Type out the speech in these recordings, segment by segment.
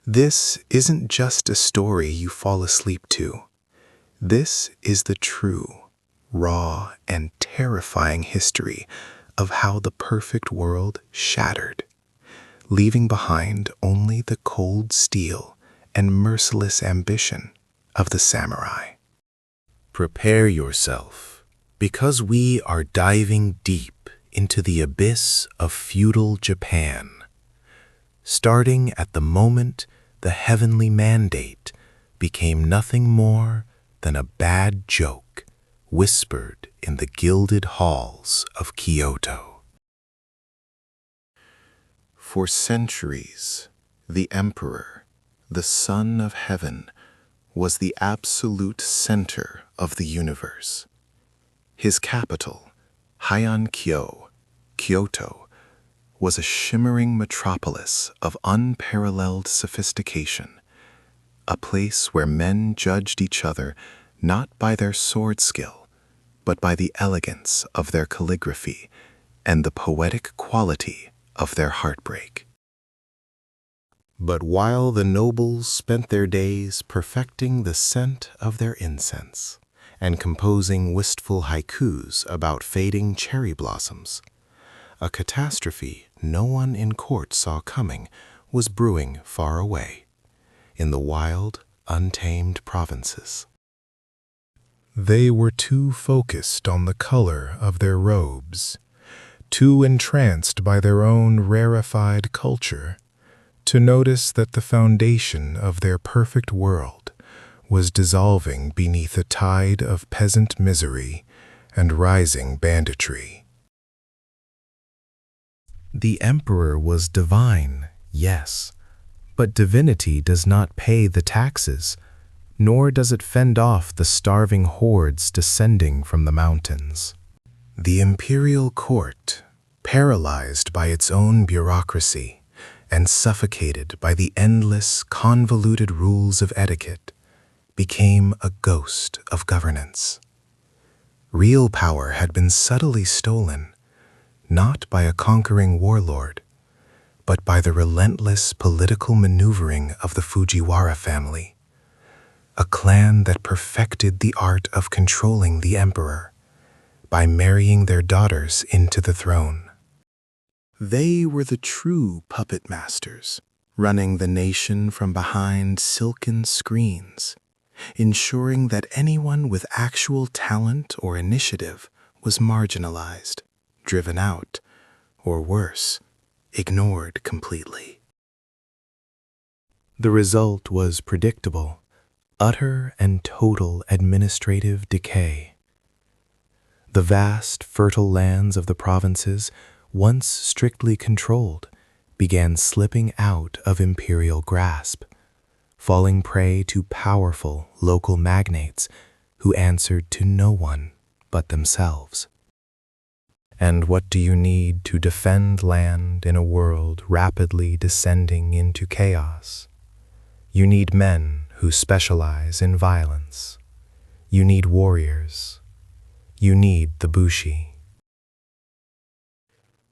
This isn't just a story you fall asleep to. This is the true, raw, and terrifying history of how the perfect world shattered, leaving behind only the cold steel and merciless ambition of the samurai. Prepare yourself, because we are diving deep into the abyss of feudal Japan, starting at the moment the heavenly mandate became nothing more than a bad joke whispered in the gilded halls of Kyoto. For centuries, the emperor, the son of heaven, was the absolute center of the universe. His capital, Heian-kyo, Kyoto, was a shimmering metropolis of unparalleled sophistication, a place where men judged each other not by their sword skill, but by the elegance of their calligraphy and the poetic quality of their heartbreak. But while the nobles spent their days perfecting the scent of their incense and composing wistful haikus about fading cherry blossoms, a catastrophe no one in court saw coming was brewing far away, in the wild, untamed provinces. They were too focused on the color of their robes, too entranced by their own rarefied culture, to notice that the foundation of their perfect world was dissolving beneath a tide of peasant misery and rising banditry. The emperor was divine, yes, but divinity does not pay the taxes, nor does it fend off the starving hordes descending from the mountains. The imperial court, paralyzed by its own bureaucracy and suffocated by the endless, convoluted rules of etiquette, became a ghost of governance. Real power had been subtly stolen, not by a conquering warlord, but by the relentless political maneuvering of the Fujiwara family, a clan that perfected the art of controlling the emperor by marrying their daughters into the throne. They were the true puppet masters, running the nation from behind silken screens, ensuring that anyone with actual talent or initiative was marginalized, driven out, or worse, ignored completely. The result was predictable: utter and total administrative decay. The vast, fertile lands of the provinces, once strictly controlled, began slipping out of imperial grasp, falling prey to powerful local magnates who answered to no one but themselves. And what do you need to defend land in a world rapidly descending into chaos? You need men who specialize in violence. You need warriors. You need the bushi.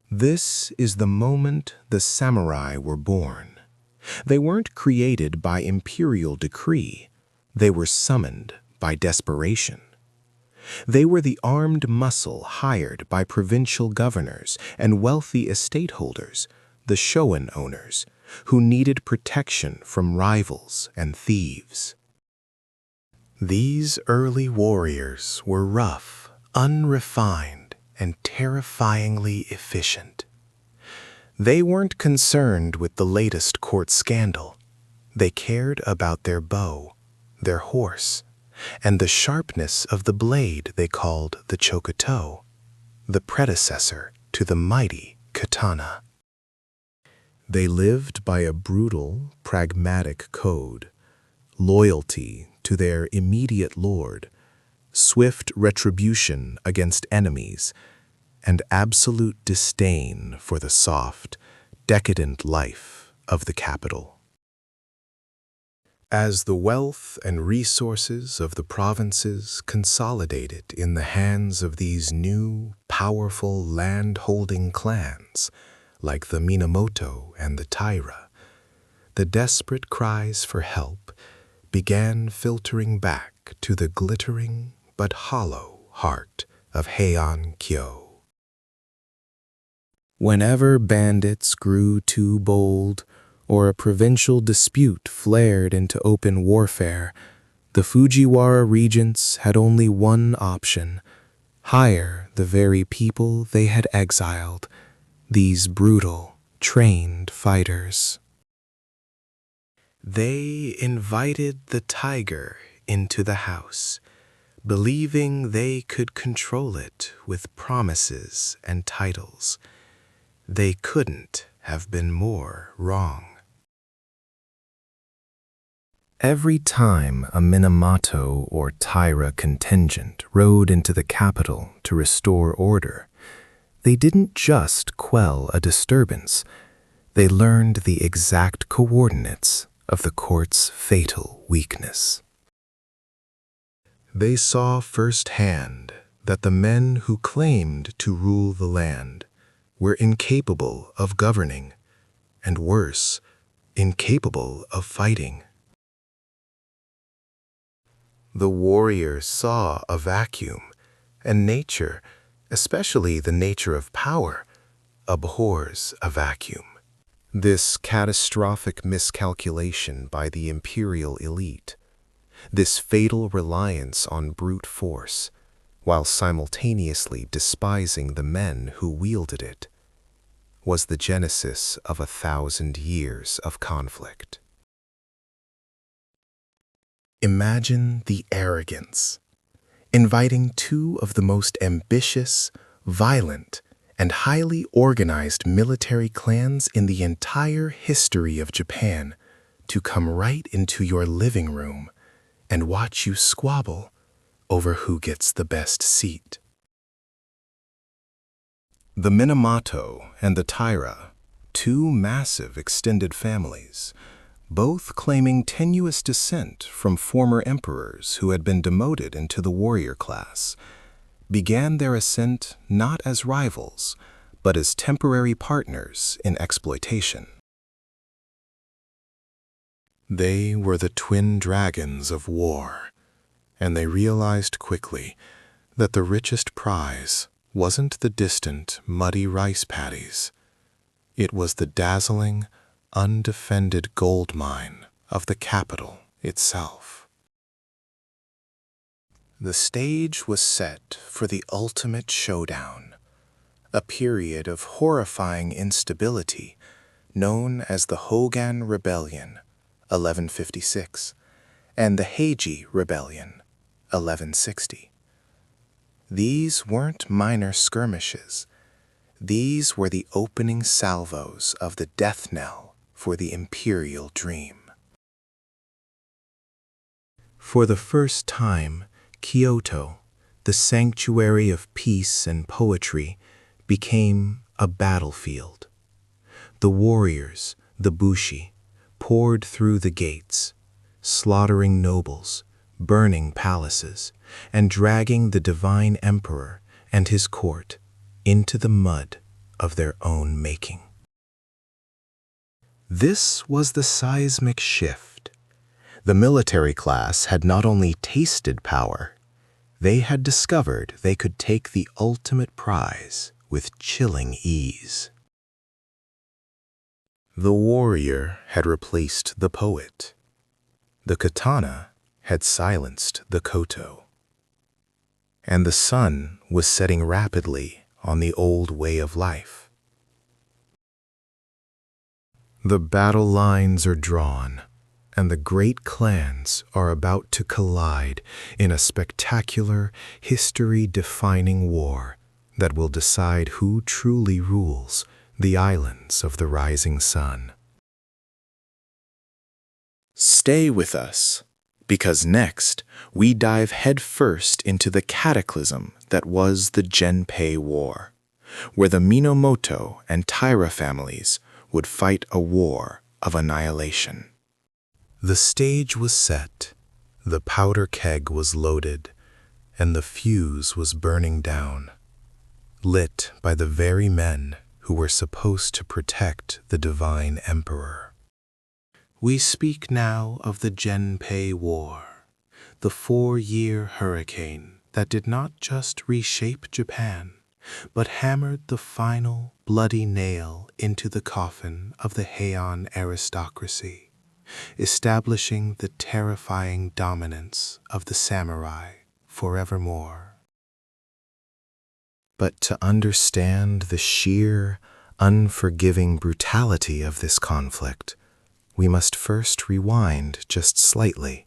This is the moment the samurai were born. They weren't created by imperial decree. They were summoned by desperation. They were the armed muscle hired by provincial governors and wealthy estate holders, the shogun owners, who needed protection from rivals and thieves. These early warriors were rough, unrefined, and terrifyingly efficient. They weren't concerned with the latest court scandal. They cared about their bow, their horse, and the sharpness of the blade they called the chokuto, the predecessor to the mighty katana. They lived by a brutal, pragmatic code: loyalty to their immediate lord, swift retribution against enemies, and absolute disdain for the soft, decadent life of the capital. As the wealth and resources of the provinces consolidated in the hands of these new, powerful land-holding clans, like the Minamoto and the Taira, the desperate cries for help began filtering back to the glittering but hollow heart of Heian-kyo. Whenever bandits grew too bold, or a provincial dispute flared into open warfare, the Fujiwara regents had only one option: hire the very people they had exiled, these brutal, trained fighters. They invited the tiger into the house, believing they could control it with promises and titles. They couldn't have been more wrong. Every time a Minamoto or Taira contingent rode into the capital to restore order, they didn't just quell a disturbance, they learned the exact coordinates of the court's fatal weakness. They saw firsthand that the men who claimed to rule the land were incapable of governing, and worse, incapable of fighting. The warriors saw a vacuum, and nature, especially the nature of power, abhors a vacuum. This catastrophic miscalculation by the imperial elite, this fatal reliance on brute force, while simultaneously despising the men who wielded it, was the genesis of 1,000 years of conflict. Imagine the arrogance, inviting two of the most ambitious, violent, and highly organized military clans in the entire history of Japan to come right into your living room and watch you squabble over who gets the best seat. The Minamoto and the Taira, two massive extended families, both claiming tenuous descent from former emperors who had been demoted into the warrior class, began their ascent not as rivals, but as temporary partners in exploitation. They were the twin dragons of war, and they realized quickly that the richest prize wasn't the distant, muddy rice paddies. It was the dazzling, undefended gold mine of the capital itself. The stage was set for the ultimate showdown, a period of horrifying instability known as the Hogan Rebellion, 1156, and the Heiji Rebellion, 1160. These weren't minor skirmishes. These were the opening salvos of the death knell for the imperial dream. For the first time, Kyoto, the sanctuary of peace and poetry, became a battlefield. The warriors, the bushi, poured through the gates, slaughtering nobles, burning palaces, and dragging the divine emperor and his court into the mud of their own making. This was the seismic shift. The military class had not only tasted power, they had discovered they could take the ultimate prize with chilling ease. The warrior had replaced the poet. The katana had silenced the koto. And the sun was setting rapidly on the old way of life. The battle lines are drawn, and the great clans are about to collide in a spectacular, history-defining war that will decide who truly rules the islands of the rising sun. Stay with us, because next we dive headfirst into the cataclysm that was the Genpei War, where the Minamoto and Taira families would fight a war of annihilation. The stage was set, the powder keg was loaded, and the fuse was burning down, lit by the very men who were supposed to protect the divine emperor. We speak now of the Genpei War, the 4-year hurricane that did not just reshape Japan, but hammered the final bloody nail into the coffin of the Heian aristocracy, establishing the terrifying dominance of the samurai forevermore. But to understand the sheer, unforgiving brutality of this conflict, we must first rewind just slightly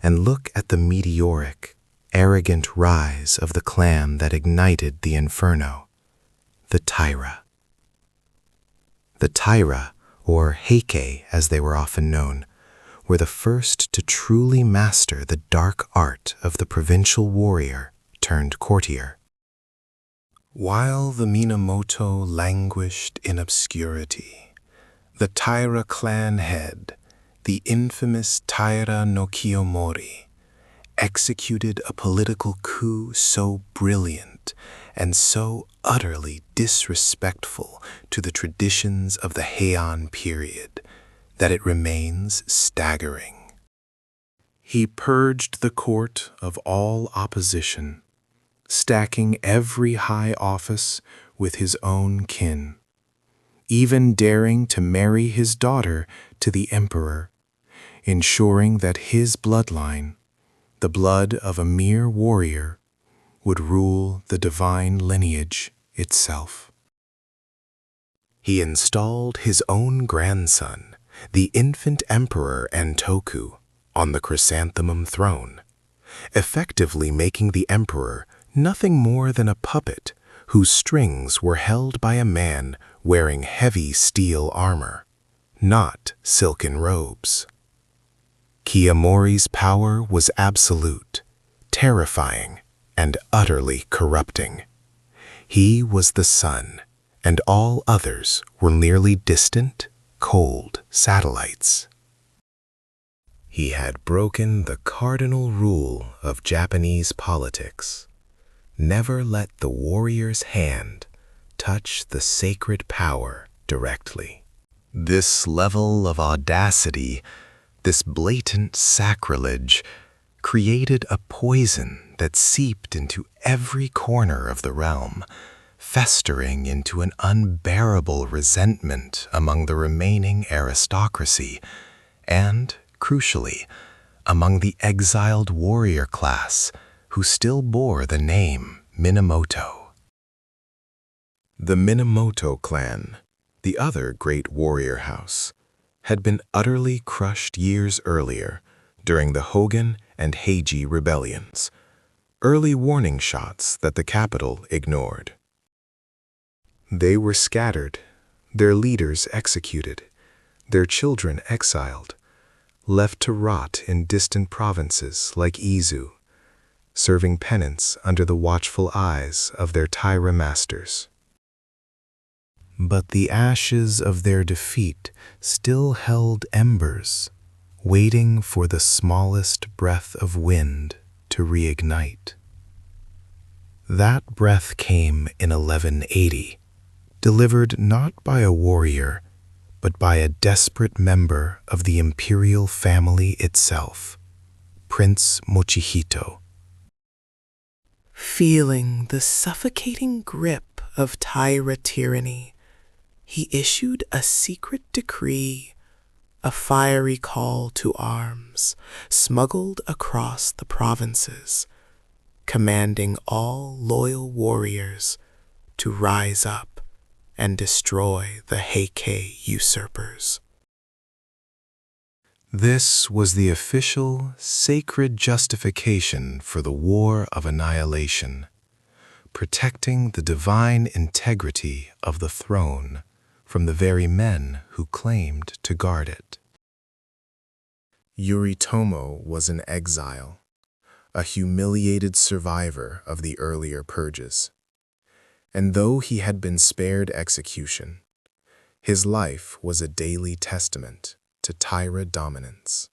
and look at the meteoric, arrogant rise of the clan that ignited the inferno, the Taira. The Taira, or Heike as they were often known, were the first to truly master the dark art of the provincial warrior turned courtier. While the Minamoto languished in obscurity, the Taira clan head, the infamous Taira no Kiyomori, executed a political coup so brilliant and so utterly disrespectful to the traditions of the Heian period that it remains staggering. He purged the court of all opposition, stacking every high office with his own kin, even daring to marry his daughter to the emperor, ensuring that his bloodline, the blood of a mere warrior, would rule the divine lineage itself. He installed his own grandson, the infant emperor Antoku, on the chrysanthemum throne, effectively making the emperor nothing more than a puppet whose strings were held by a man wearing heavy steel armor, not silken robes. Kiyomori's power was absolute, terrifying, and utterly corrupting. He was the sun, and all others were merely distant, cold satellites. He had broken the cardinal rule of Japanese politics: never let the warrior's hand touch the sacred power directly. This level of audacity, this blatant sacrilege, created a poison that seeped into every corner of the realm, festering into an unbearable resentment among the remaining aristocracy and, crucially, among the exiled warrior class who still bore the name Minamoto. The Minamoto clan, the other great warrior house, had been utterly crushed years earlier during the Hogan and Heiji rebellions, early warning shots that the capital ignored. They were scattered, their leaders executed, their children exiled, left to rot in distant provinces like Izu, serving penance under the watchful eyes of their Taira masters. But the ashes of their defeat still held embers, waiting for the smallest breath of wind to reignite. That breath came in 1180, delivered not by a warrior, but by a desperate member of the imperial family itself, Prince Mochihito. Feeling the suffocating grip of Taira tyranny, he issued a secret decree, a fiery call to arms, smuggled across the provinces, commanding all loyal warriors to rise up and destroy the Heike usurpers. This was the official, sacred justification for the War of Annihilation, protecting the divine integrity of the throne from the very men who claimed to guard it. Yoritomo was in exile, a humiliated survivor of the earlier purges. And though he had been spared execution, his life was a daily testament to Taira dominance.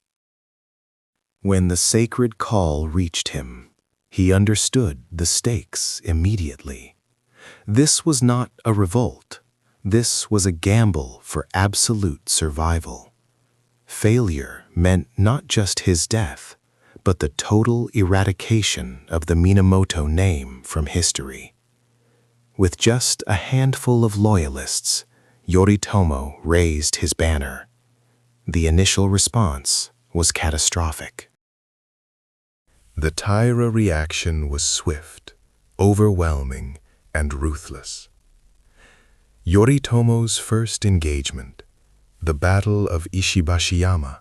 When the sacred call reached him, he understood the stakes immediately. This was not a revolt. This was a gamble for absolute survival. Failure meant not just his death, but the total eradication of the Minamoto name from history. With just a handful of loyalists, Yoritomo raised his banner. The initial response was catastrophic. The Taira reaction was swift, overwhelming, and ruthless. Yoritomo's first engagement, the Battle of Ishibashiyama,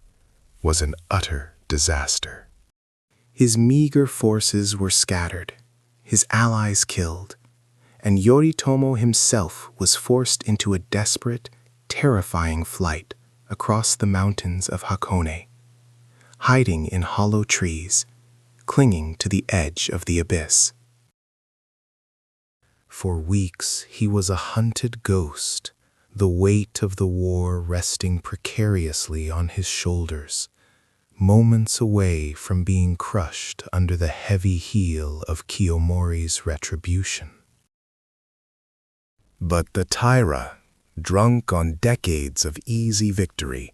was an utter disaster. His meager forces were scattered, his allies killed, and Yoritomo himself was forced into a desperate, terrifying flight across the mountains of Hakone, hiding in hollow trees, clinging to the edge of the abyss. For weeks he was a hunted ghost, the weight of the war resting precariously on his shoulders, moments away from being crushed under the heavy heel of Kiyomori's retribution. But the Taira, drunk on decades of easy victory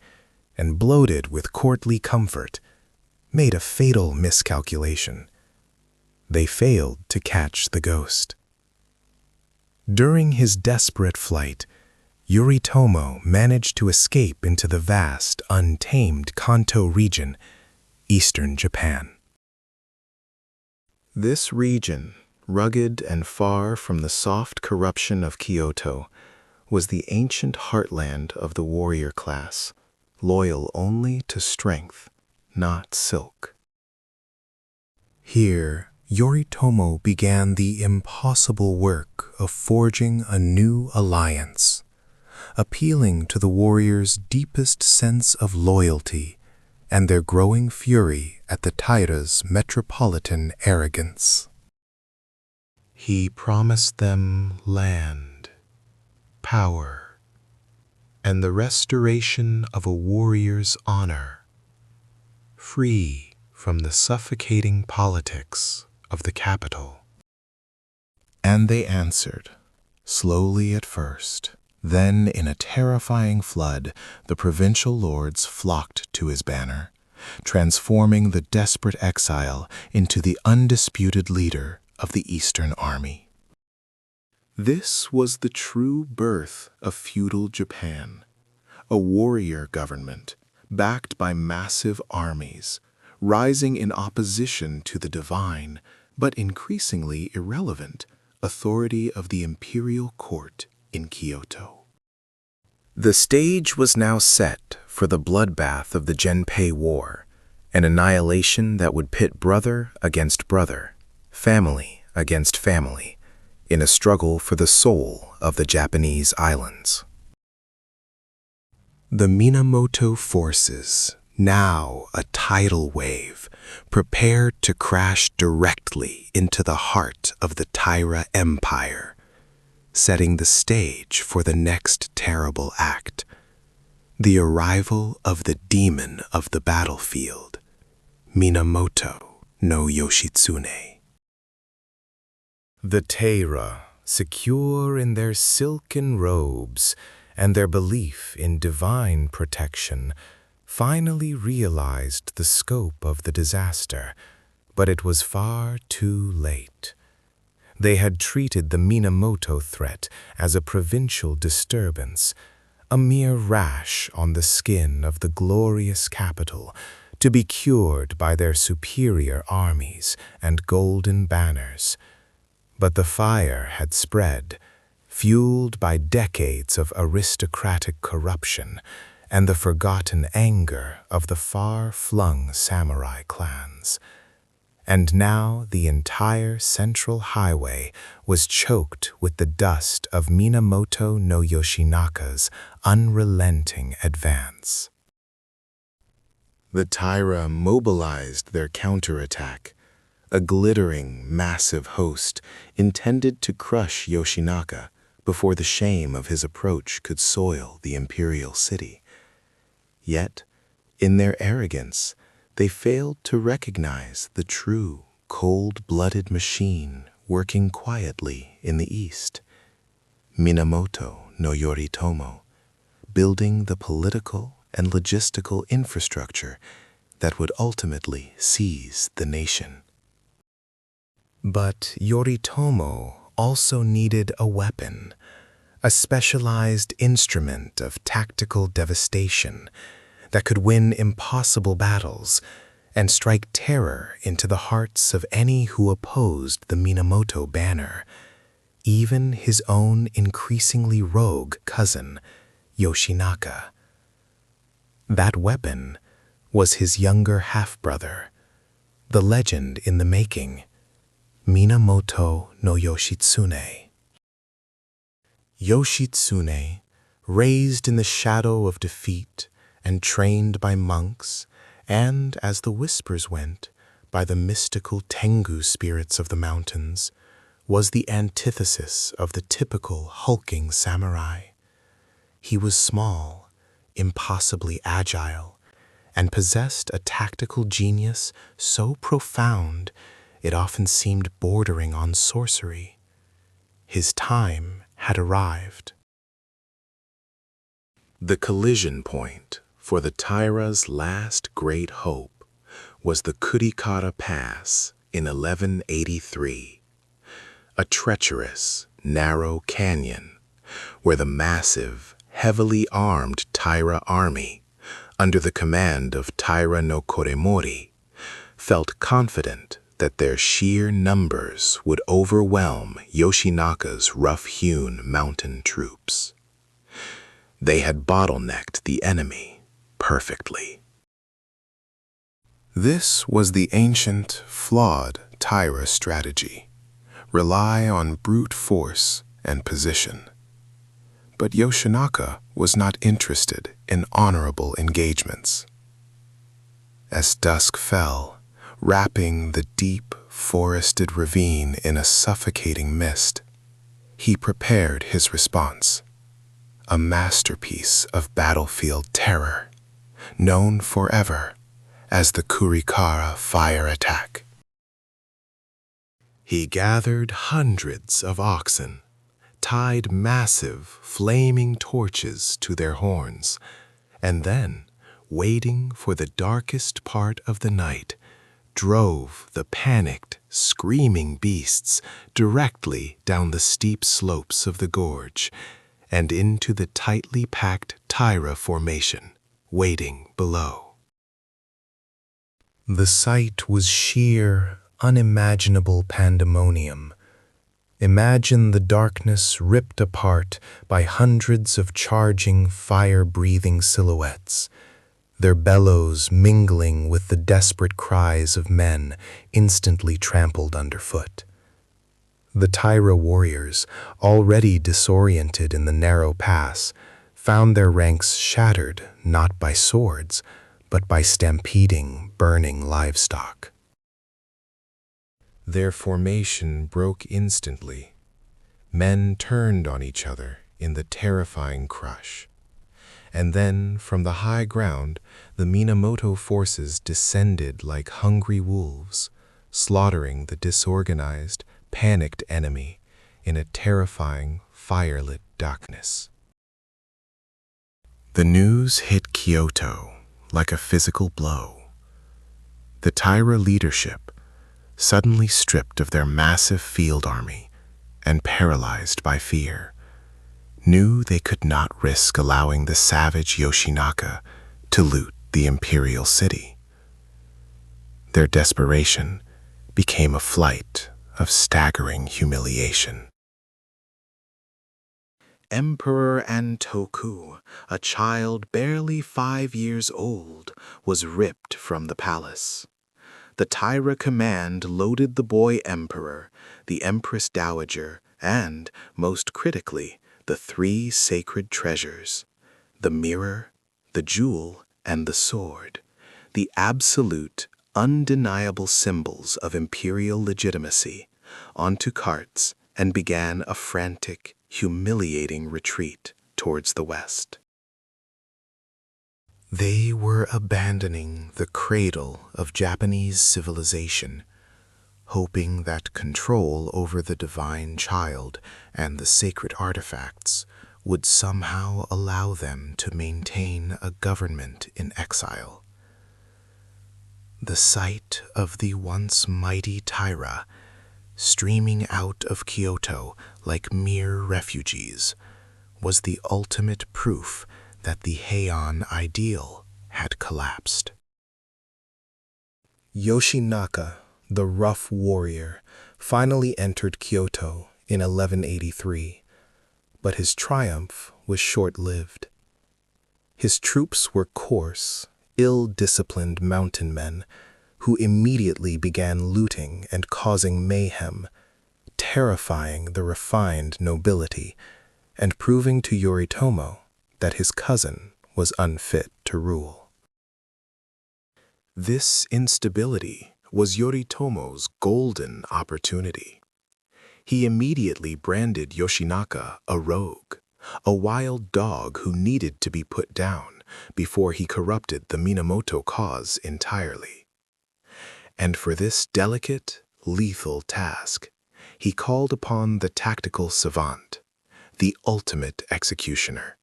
and bloated with courtly comfort, made a fatal miscalculation. They failed to catch the ghost. During his desperate flight, Yoritomo managed to escape into the vast, untamed Kanto region, eastern Japan. This region, rugged and far from the soft corruption of Kyoto, was the ancient heartland of the warrior class, loyal only to strength, not silk. Here, Yoritomo began the impossible work of forging a new alliance, appealing to the warriors' deepest sense of loyalty and their growing fury at the Taira's metropolitan arrogance. He promised them land, power, and the restoration of a warrior's honor, free from the suffocating politics of the capital. And they answered, slowly at first. Then, in a terrifying flood, the provincial lords flocked to his banner, transforming the desperate exile into the undisputed leader of the Eastern Army. This was the true birth of feudal Japan, a warrior government backed by massive armies, rising in opposition to the divine, but increasingly irrelevant, authority of the imperial court in Kyoto. The stage was now set for the bloodbath of the Genpei War, an annihilation that would pit brother against brother, family against family, in a struggle for the soul of the Japanese islands. The Minamoto forces, now a tidal wave, prepared to crash directly into the heart of the Taira Empire, setting the stage for the next terrible act, the arrival of the demon of the battlefield, Minamoto no Yoshitsune. The Taira, secure in their silken robes and their belief in divine protection, finally realized the scope of the disaster, but it was far too late. They had treated the Minamoto threat as a provincial disturbance, a mere rash on the skin of the glorious capital, to be cured by their superior armies and golden banners. But the fire had spread, fueled by decades of aristocratic corruption and the forgotten anger of the far-flung samurai clans. And now the entire central highway was choked with the dust of Minamoto no Yoshinaka's unrelenting advance. The Taira mobilized their counterattack, a glittering, massive host intended to crush Yoshinaka before the shame of his approach could soil the imperial city. Yet, in their arrogance, they failed to recognize the true, cold-blooded machine working quietly in the east, Minamoto no Yoritomo, building the political and logistical infrastructure that would ultimately seize the nation. But Yoritomo also needed a weapon, a specialized instrument of tactical devastation that could win impossible battles and strike terror into the hearts of any who opposed the Minamoto banner, even his own increasingly rogue cousin, Yoshinaka. That weapon was his younger half-brother, the legend in the making, Minamoto no Yoshitsune. Yoshitsune, raised in the shadow of defeat and trained by monks, and, as the whispers went, by the mystical Tengu spirits of the mountains, was the antithesis of the typical hulking samurai. He was small, impossibly agile, and possessed a tactical genius so profound it often seemed bordering on sorcery. His time had arrived. The collision point for the Taira's last great hope was the Kurikara Pass in 1183, a treacherous, narrow canyon where the massive, heavily armed Taira army, under the command of Taira no Koremori, felt confident that their sheer numbers would overwhelm Yoshinaka's rough-hewn mountain troops. They had bottlenecked the enemy perfectly. This was the ancient, flawed Taira strategy: rely on brute force and position. But Yoshinaka was not interested in honorable engagements. As dusk fell, wrapping the deep, forested ravine in a suffocating mist, he prepared his response, a masterpiece of battlefield terror, known forever as the Kurikara fire attack. He gathered hundreds of oxen, tied massive, flaming torches to their horns, and then, waiting for the darkest part of the night, drove the panicked, screaming beasts directly down the steep slopes of the gorge and into the tightly packed Taira formation waiting below. The sight was sheer, unimaginable pandemonium. Imagine the darkness ripped apart by hundreds of charging, fire-breathing silhouettes, their bellows mingling with the desperate cries of men instantly trampled underfoot. The Taira warriors, already disoriented in the narrow pass, found their ranks shattered not by swords, but by stampeding, burning livestock. Their formation broke instantly. Men turned on each other in the terrifying crush. And then, from the high ground, the Minamoto forces descended like hungry wolves, slaughtering the disorganized, panicked enemy in a terrifying, firelit darkness. The news hit Kyoto like a physical blow. The Taira leadership, suddenly stripped of their massive field army and paralyzed by fear, knew they could not risk allowing the savage Yoshinaka to loot the imperial city. Their desperation became a flight of staggering humiliation. Emperor Antoku, a child barely 5 years old, was ripped from the palace. The Taira command loaded the boy emperor, the empress dowager, and, most critically, the 3 sacred treasures, the mirror, the jewel, and the sword, the absolute, undeniable symbols of imperial legitimacy, onto carts and began a frantic, humiliating retreat towards the west. They were abandoning the cradle of Japanese civilization, hoping that control over the divine child and the sacred artifacts would somehow allow them to maintain a government in exile. The sight of the once mighty Taira streaming out of Kyoto like mere refugees was the ultimate proof that the Heian ideal had collapsed. Yoshinaka, the rough warrior, finally entered Kyoto in 1183, but his triumph was short-lived. His troops were coarse, ill-disciplined mountain men who immediately began looting and causing mayhem, terrifying the refined nobility and proving to Yoritomo that his cousin was unfit to rule. This instability was Yoritomo's golden opportunity. He immediately branded Yoshinaka a rogue, a wild dog who needed to be put down before he corrupted the Minamoto cause entirely. And for this delicate, lethal task, he called upon the tactical savant, the ultimate executioner,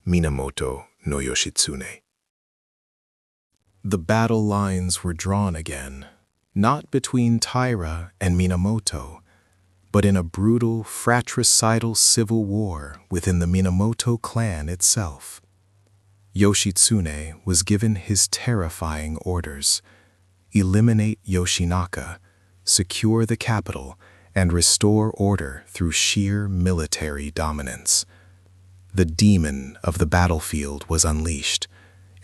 Minamoto no Yoshitsune. The battle lines were drawn again, not between Taira and Minamoto, but in a brutal, fratricidal civil war within the Minamoto clan itself. Yoshitsune was given his terrifying orders: eliminate Yoshinaka, secure the capital, and restore order through sheer military dominance. The demon of the battlefield was unleashed,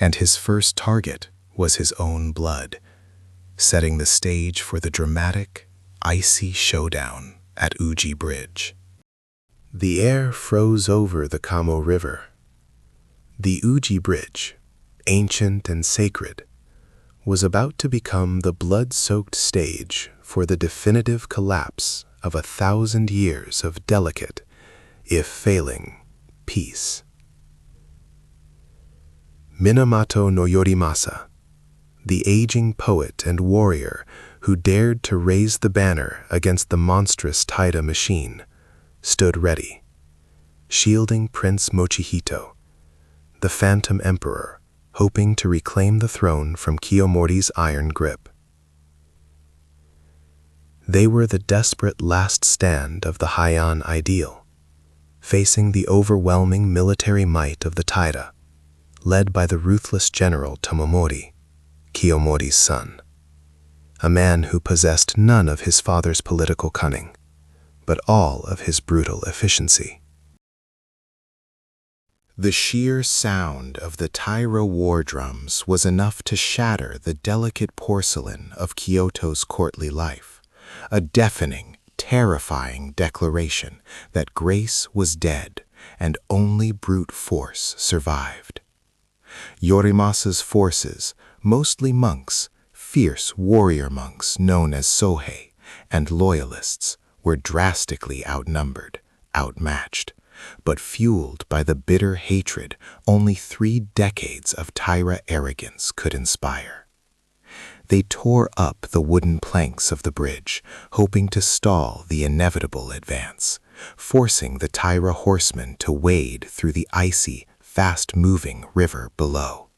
and his first target was his own blood, setting the stage for the dramatic, icy showdown at Uji Bridge. The air froze over the Kamo River. The Uji Bridge, ancient and sacred, was about to become the blood-soaked stage for the definitive collapse of 1,000 years of delicate, if failing, peace. Minamoto no Yorimasa, the aging poet and warrior who dared to raise the banner against the monstrous Taira machine, stood ready, shielding Prince Mochihito, the Phantom Emperor, hoping to reclaim the throne from Kiyomori's iron grip. They were the desperate last stand of the Heian ideal, facing the overwhelming military might of the Taira, led by the ruthless general Tomomori, Kiyomori's son, a man who possessed none of his father's political cunning, but all of his brutal efficiency. The sheer sound of the Taira war drums was enough to shatter the delicate porcelain of Kyoto's courtly life, a deafening, terrifying declaration that grace was dead and only brute force survived. Yorimasa's forces, mostly monks, fierce warrior monks known as Sohei, and loyalists, were drastically outnumbered, outmatched, but fueled by the bitter hatred only 3 decades of Taira arrogance could inspire. They tore up the wooden planks of the bridge, hoping to stall the inevitable advance, forcing the Taira horsemen to wade through the icy, fast-moving river below.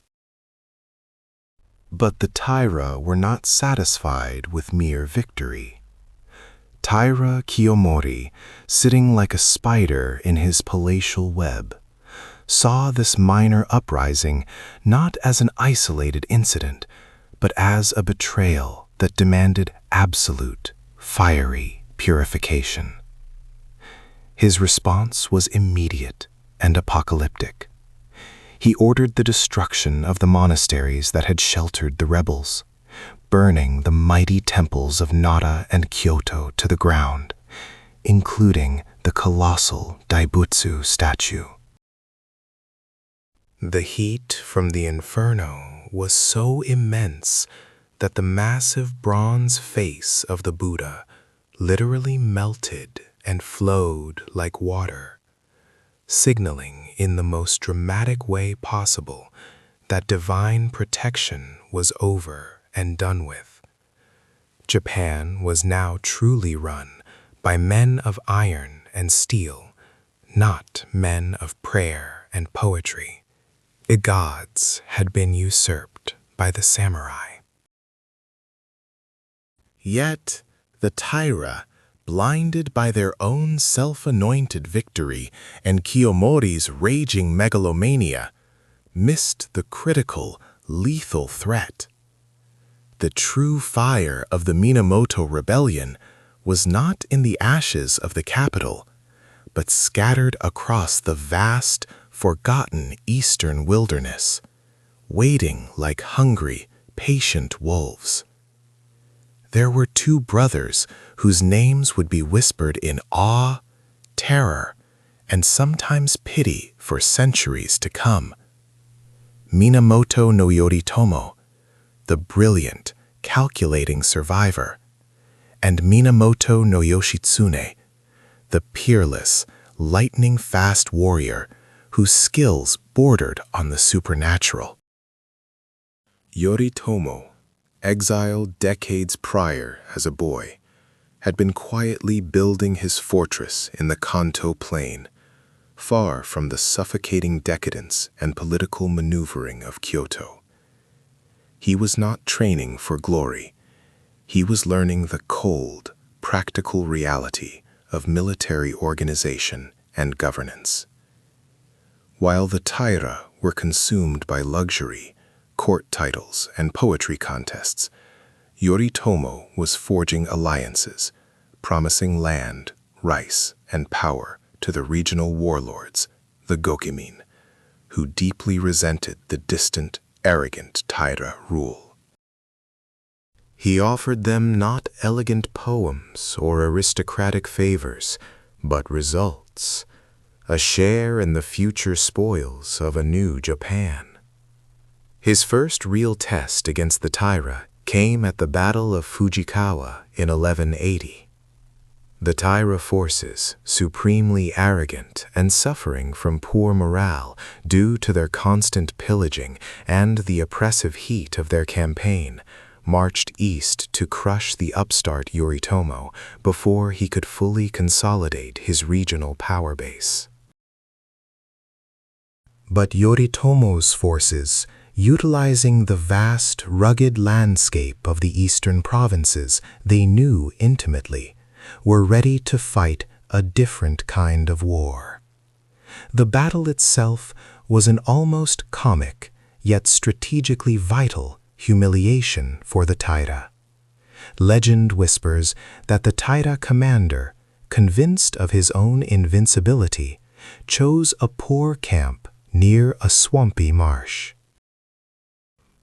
But the Taira were not satisfied with mere victory. Taira Kiyomori, sitting like a spider in his palatial web, saw this minor uprising not as an isolated incident, but as a betrayal that demanded absolute, fiery purification. His response was immediate and apocalyptic. He ordered the destruction of the monasteries that had sheltered the rebels, burning the mighty temples of Nara and Kyoto to the ground, including the colossal Daibutsu statue. The heat from the inferno was so immense that the massive bronze face of the Buddha literally melted and flowed like water, signaling in the most dramatic way possible that divine protection was over and done with. Japan was now truly run by men of iron and steel, not men of prayer and poetry. The gods had been usurped by the samurai. Yet the Taira, blinded by their own self-anointed victory and Kiyomori's raging megalomania, missed the critical, lethal threat. The true fire of the Minamoto Rebellion was not in the ashes of the capital, but scattered across the vast, forgotten eastern wilderness, waiting like hungry, patient wolves. There were two brothers whose names would be whispered in awe, terror, and sometimes pity for centuries to come. Minamoto no Yoritomo, the brilliant, calculating survivor, and Minamoto no Yoshitsune, the peerless, lightning-fast warrior whose skills bordered on the supernatural. Yoritomo, exiled decades prior as a boy, had been quietly building his fortress in the Kanto Plain, far from the suffocating decadence and political maneuvering of Kyoto. He was not training for glory. He was learning the cold, practical reality of military organization and governance. While the Taira were consumed by luxury, court titles, and poetry contests, Yoritomo was forging alliances, promising land, rice, and power to the regional warlords, the Gokemin, who deeply resented the distant, arrogant Taira rule. He offered them not elegant poems or aristocratic favors, but results, a share in the future spoils of a new Japan. His first real test against the Taira came at the Battle of Fujikawa in 1180. The Taira forces, supremely arrogant and suffering from poor morale due to their constant pillaging and the oppressive heat of their campaign, marched east to crush the upstart Yoritomo before he could fully consolidate his regional power base. But Yoritomo's forces, utilizing the vast, rugged landscape of the eastern provinces they knew intimately, were ready to fight a different kind of war. The battle itself was an almost comic, yet strategically vital humiliation for the Taira. Legend whispers that the Taira commander, convinced of his own invincibility, chose a poor camp near a swampy marsh.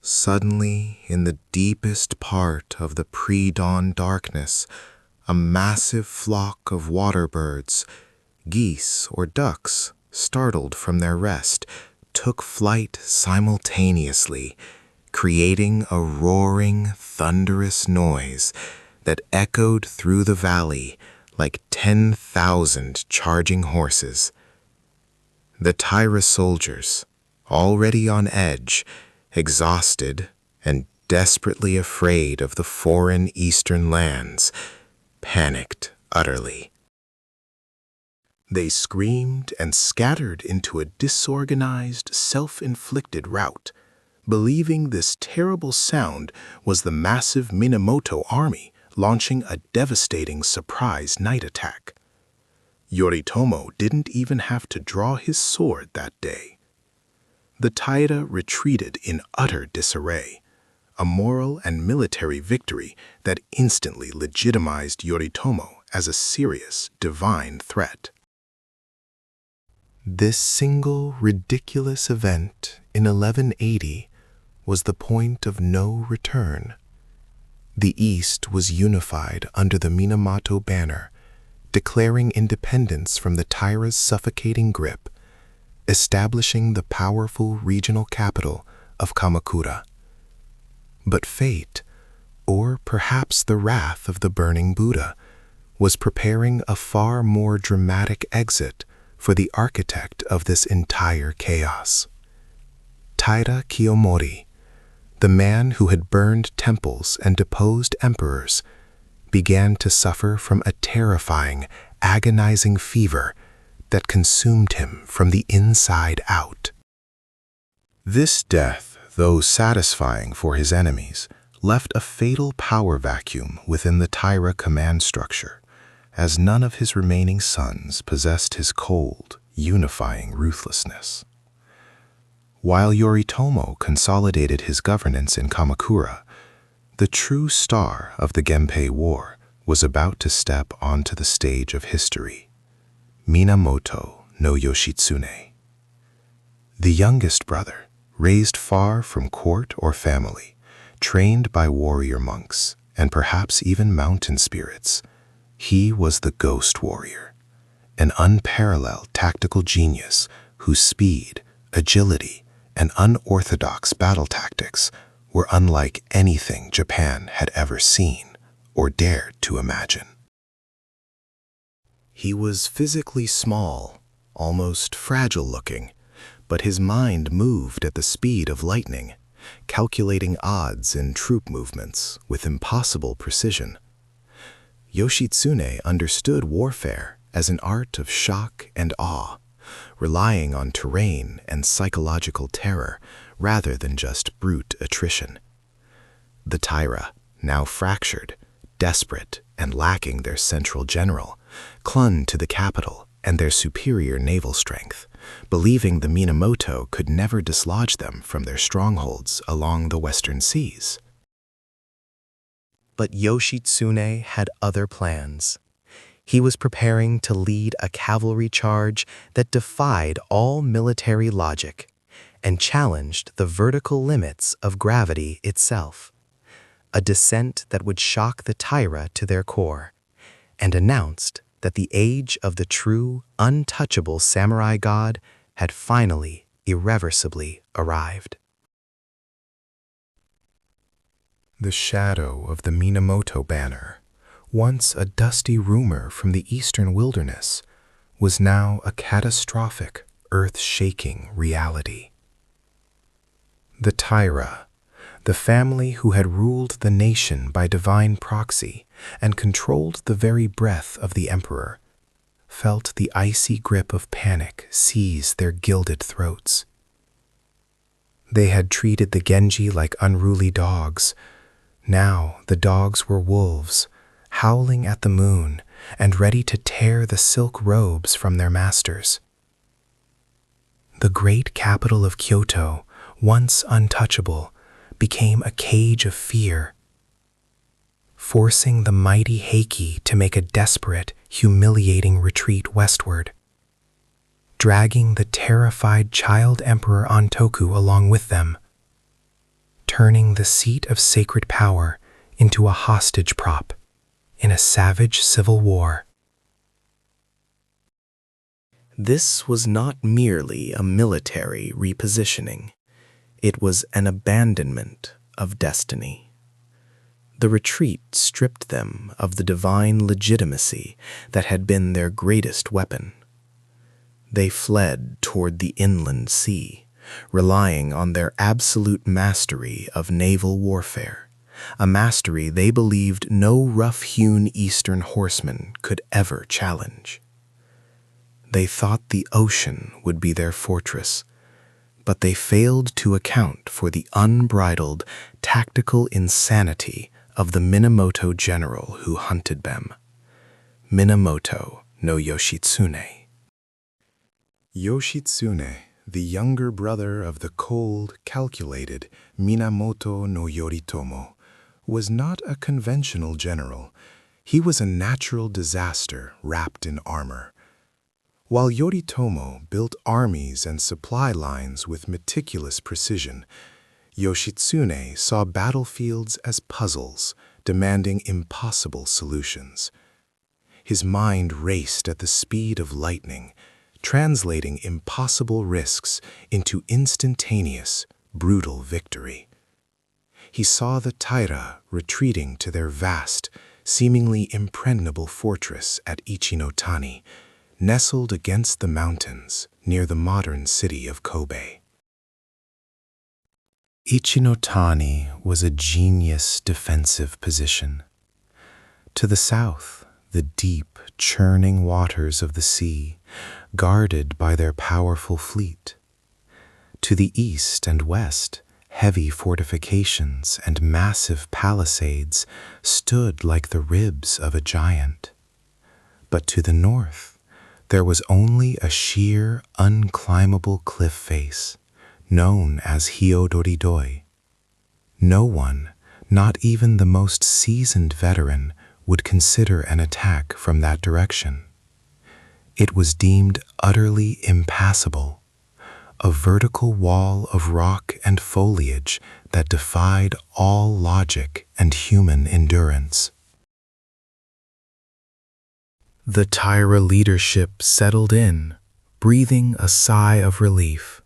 Suddenly, in the deepest part of the pre-dawn darkness, a massive flock of water birds, geese or ducks, startled from their rest, took flight simultaneously, creating a roaring, thunderous noise that echoed through the valley like 10,000 charging horses. The Taira soldiers, already on edge, exhausted and desperately afraid of the foreign eastern lands, panicked utterly. They screamed and scattered into a disorganized, self-inflicted rout, believing this terrible sound was the massive Minamoto army launching a devastating surprise night attack. Yoritomo didn't even have to draw his sword that day. The Taira retreated in utter disarray, a moral and military victory that instantly legitimized Yoritomo as a serious, divine threat. This single ridiculous event in 1180 was the point of no return. The East was unified under the Minamoto banner, declaring independence from the Taira's suffocating grip, establishing the powerful regional capital of Kamakura. But fate, or perhaps the wrath of the burning Buddha, was preparing a far more dramatic exit for the architect of this entire chaos. Taira Kiyomori, the man who had burned temples and deposed emperors, began to suffer from a terrifying, agonizing fever that consumed him from the inside out. This death, though satisfying for his enemies, left a fatal power vacuum within the Taira command structure, as none of his remaining sons possessed his cold, unifying ruthlessness. While Yoritomo consolidated his governance in Kamakura, the true star of the Genpei War was about to step onto the stage of history, Minamoto no Yoshitsune. The youngest brother, raised far from court or family, trained by warrior monks and perhaps even mountain spirits, he was the ghost warrior, an unparalleled tactical genius whose speed, agility, and unorthodox battle tactics were unlike anything Japan had ever seen or dared to imagine. He was physically small, almost fragile-looking, but his mind moved at the speed of lightning, calculating odds in troop movements with impossible precision. Yoshitsune understood warfare as an art of shock and awe, relying on terrain and psychological terror rather than just brute attrition. The Taira, now fractured, desperate, and lacking their central general, clung to the capital and their superior naval strength, believing the Minamoto could never dislodge them from their strongholds along the western seas. But Yoshitsune had other plans. He was preparing to lead a cavalry charge that defied all military logic and challenged the vertical limits of gravity itself, a descent that would shock the Taira to their core, and announced that the age of the true, untouchable samurai god had finally, irreversibly arrived. The shadow of the Minamoto banner, once a dusty rumor from the eastern wilderness, was now a catastrophic, earth-shaking reality. The Taira, the family who had ruled the nation by divine proxy and controlled the very breath of the emperor, felt the icy grip of panic seize their gilded throats. They had treated the Genji like unruly dogs. Now the dogs were wolves, howling at the moon and ready to tear the silk robes from their masters. The great capital of Kyoto, once untouchable, became a cage of fear, forcing the mighty Heiki to make a desperate, humiliating retreat westward, dragging the terrified child emperor Antoku along with them, turning the seat of sacred power into a hostage prop in a savage civil war. This was not merely a military repositioning. It was an abandonment of destiny. The retreat stripped them of the divine legitimacy that had been their greatest weapon. They fled toward the inland sea, relying on their absolute mastery of naval warfare, a mastery they believed no rough-hewn eastern horseman could ever challenge. They thought the ocean would be their fortress, but they failed to account for the unbridled, tactical insanity of the Minamoto general who hunted them, Minamoto no Yoshitsune. Yoshitsune, the younger brother of the cold, calculated Minamoto no Yoritomo, was not a conventional general. He was a natural disaster wrapped in armor. While Yoritomo built armies and supply lines with meticulous precision, Yoshitsune saw battlefields as puzzles, demanding impossible solutions. His mind raced at the speed of lightning, translating impossible risks into instantaneous, brutal victory. He saw the Taira retreating to their vast, seemingly impregnable fortress at Ichinotani, nestled against the mountains near the modern city of Kobe. Ichinotani was a genius defensive position. To the south, the deep, churning waters of the sea, guarded by their powerful fleet. To the east and west, heavy fortifications and massive palisades stood like the ribs of a giant. But to the north, there was only a sheer, unclimbable cliff face, known as Hyodoridoi. No one, not even the most seasoned veteran, would consider an attack from that direction. It was deemed utterly impassable, a vertical wall of rock and foliage that defied all logic and human endurance. The Taira leadership settled in, breathing a sigh of relief,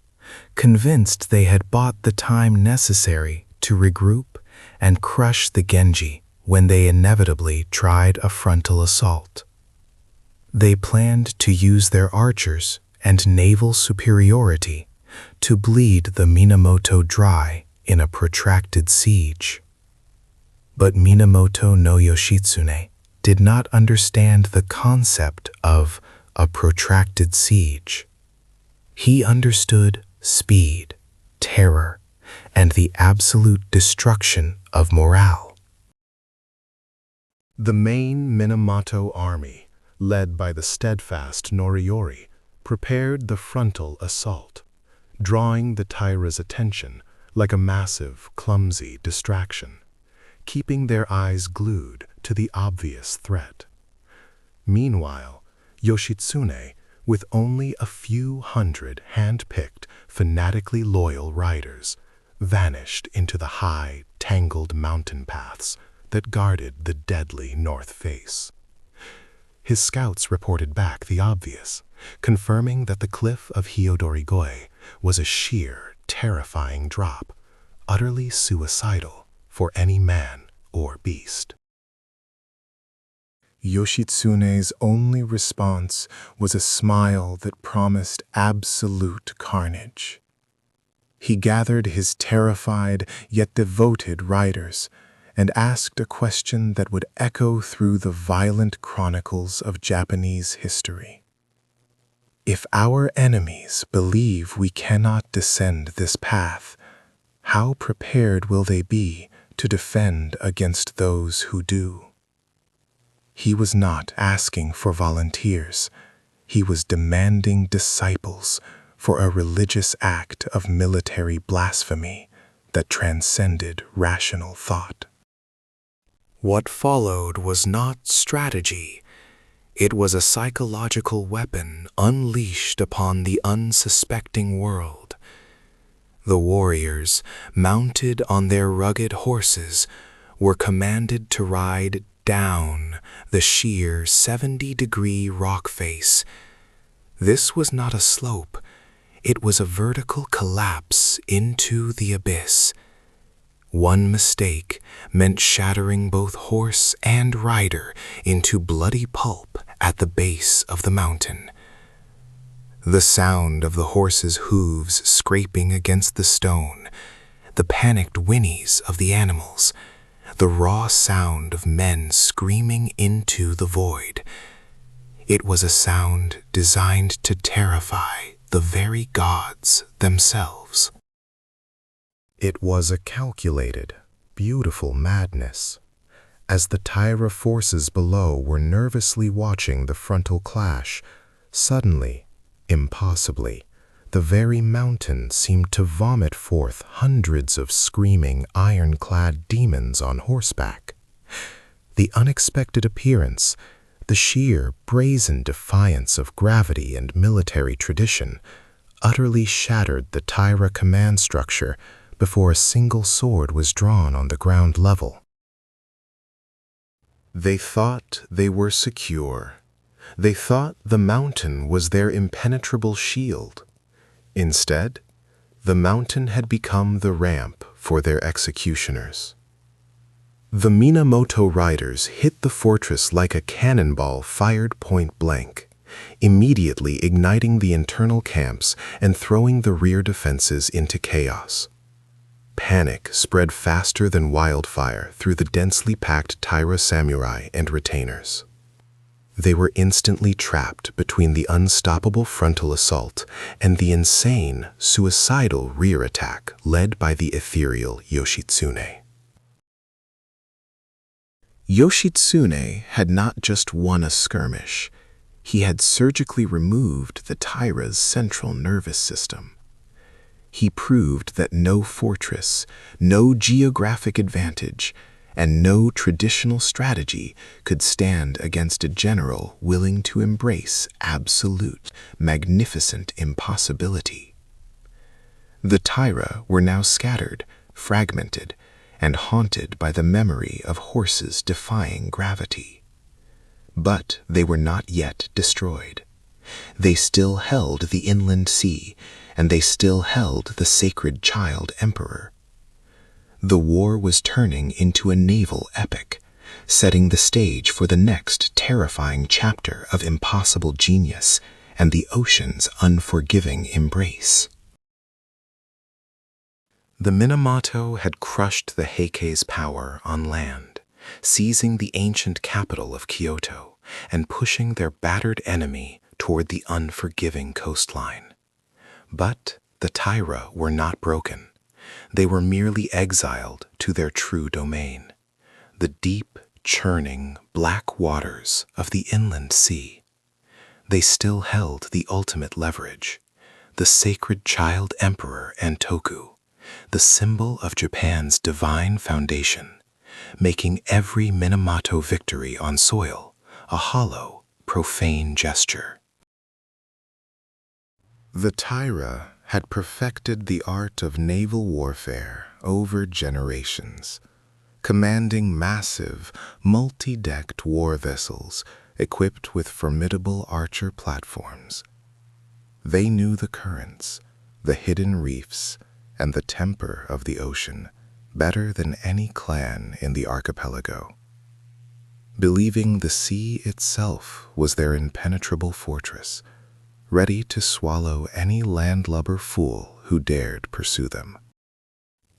convinced they had bought the time necessary to regroup and crush the Genji when they inevitably tried a frontal assault. They planned to use their archers and naval superiority to bleed the Minamoto dry in a protracted siege. But Minamoto no Yoshitsune did not understand the concept of a protracted siege. He understood speed, terror, and the absolute destruction of morale. The main Minamoto army, led by the steadfast Noriyori, prepared the frontal assault, drawing the Taira's attention like a massive, clumsy distraction, keeping their eyes glued to the obvious threat. Meanwhile, Yoshitsune, with only a few hundred hand-picked, fanatically loyal riders, vanished into the high, tangled mountain paths that guarded the deadly north face. His scouts reported back the obvious, confirming that the cliff of Hyodoridoi was a sheer, terrifying drop, utterly suicidal for any man or beast. Yoshitsune's only response was a smile that promised absolute carnage. He gathered his terrified yet devoted riders and asked a question that would echo through the violent chronicles of Japanese history. If our enemies believe we cannot descend this path, how prepared will they be to defend against those who do? He was not asking for volunteers. He was demanding disciples for a religious act of military blasphemy that transcended rational thought. What followed was not strategy. It was a psychological weapon unleashed upon the unsuspecting world. The warriors, mounted on their rugged horses, were commanded to ride down the sheer 70-degree rock face. This was not a slope. It was a vertical collapse into the abyss. One mistake meant shattering both horse and rider into bloody pulp at the base of the mountain. The sound of the horses' hooves scraping against the stone, the panicked whinnies of the animals, the raw sound of men screaming into the void. It was a sound designed to terrify the very gods themselves. It was a calculated, beautiful madness. As the Taira forces below were nervously watching the frontal clash, suddenly, impossibly, the very mountain seemed to vomit forth hundreds of screaming, iron-clad demons on horseback. The unexpected appearance, the sheer, brazen defiance of gravity and military tradition, utterly shattered the Taira command structure before a single sword was drawn on the ground level. They thought they were secure. They thought the mountain was their impenetrable shield. Instead, the mountain had become the ramp for their executioners. The Minamoto riders hit the fortress like a cannonball fired point blank, immediately igniting the internal camps and throwing the rear defenses into chaos. Panic spread faster than wildfire through the densely packed Taira samurai and retainers. They were instantly trapped between the unstoppable frontal assault and the insane, suicidal rear attack led by the ethereal Yoshitsune. Yoshitsune had not just won a skirmish, he had surgically removed the Taira's central nervous system. He proved that no fortress, no geographic advantage, and no traditional strategy could stand against a general willing to embrace absolute, magnificent impossibility. The Taira were now scattered, fragmented, and haunted by the memory of horses defying gravity. But they were not yet destroyed. They still held the inland sea, and they still held the sacred child emperor. The war was turning into a naval epic, setting the stage for the next terrifying chapter of impossible genius and the ocean's unforgiving embrace. The Minamoto had crushed the Heike's power on land, seizing the ancient capital of Kyoto and pushing their battered enemy toward the unforgiving coastline. But the Taira were not broken. They were merely exiled to their true domain, the deep, churning, black waters of the inland sea. They still held the ultimate leverage, the sacred child emperor Antoku, the symbol of Japan's divine foundation, making every Minamoto victory on soil a hollow, profane gesture. The Taira had perfected the art of naval warfare over generations, commanding massive, multi-decked war vessels equipped with formidable archer platforms. They knew the currents, the hidden reefs, and the temper of the ocean better than any clan in the archipelago. Believing the sea itself was their impenetrable fortress, ready to swallow any landlubber fool who dared pursue them.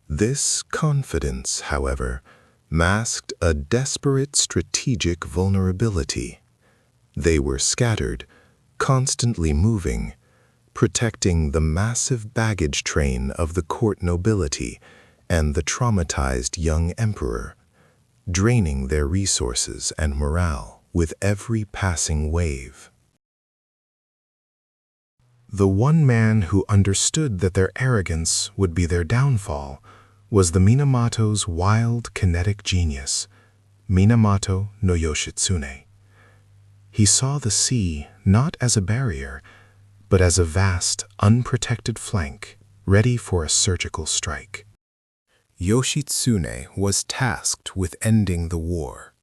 This confidence, however, masked a desperate strategic vulnerability. They were scattered, constantly moving, protecting the massive baggage train of the court nobility and the traumatized young emperor, draining their resources and morale with every passing wave. The one man who understood that their arrogance would be their downfall was the Minamoto's wild kinetic genius, Minamoto no Yoshitsune. He saw the sea not as a barrier, but as a vast, unprotected flank ready for a surgical strike. Yoshitsune was tasked with ending the war,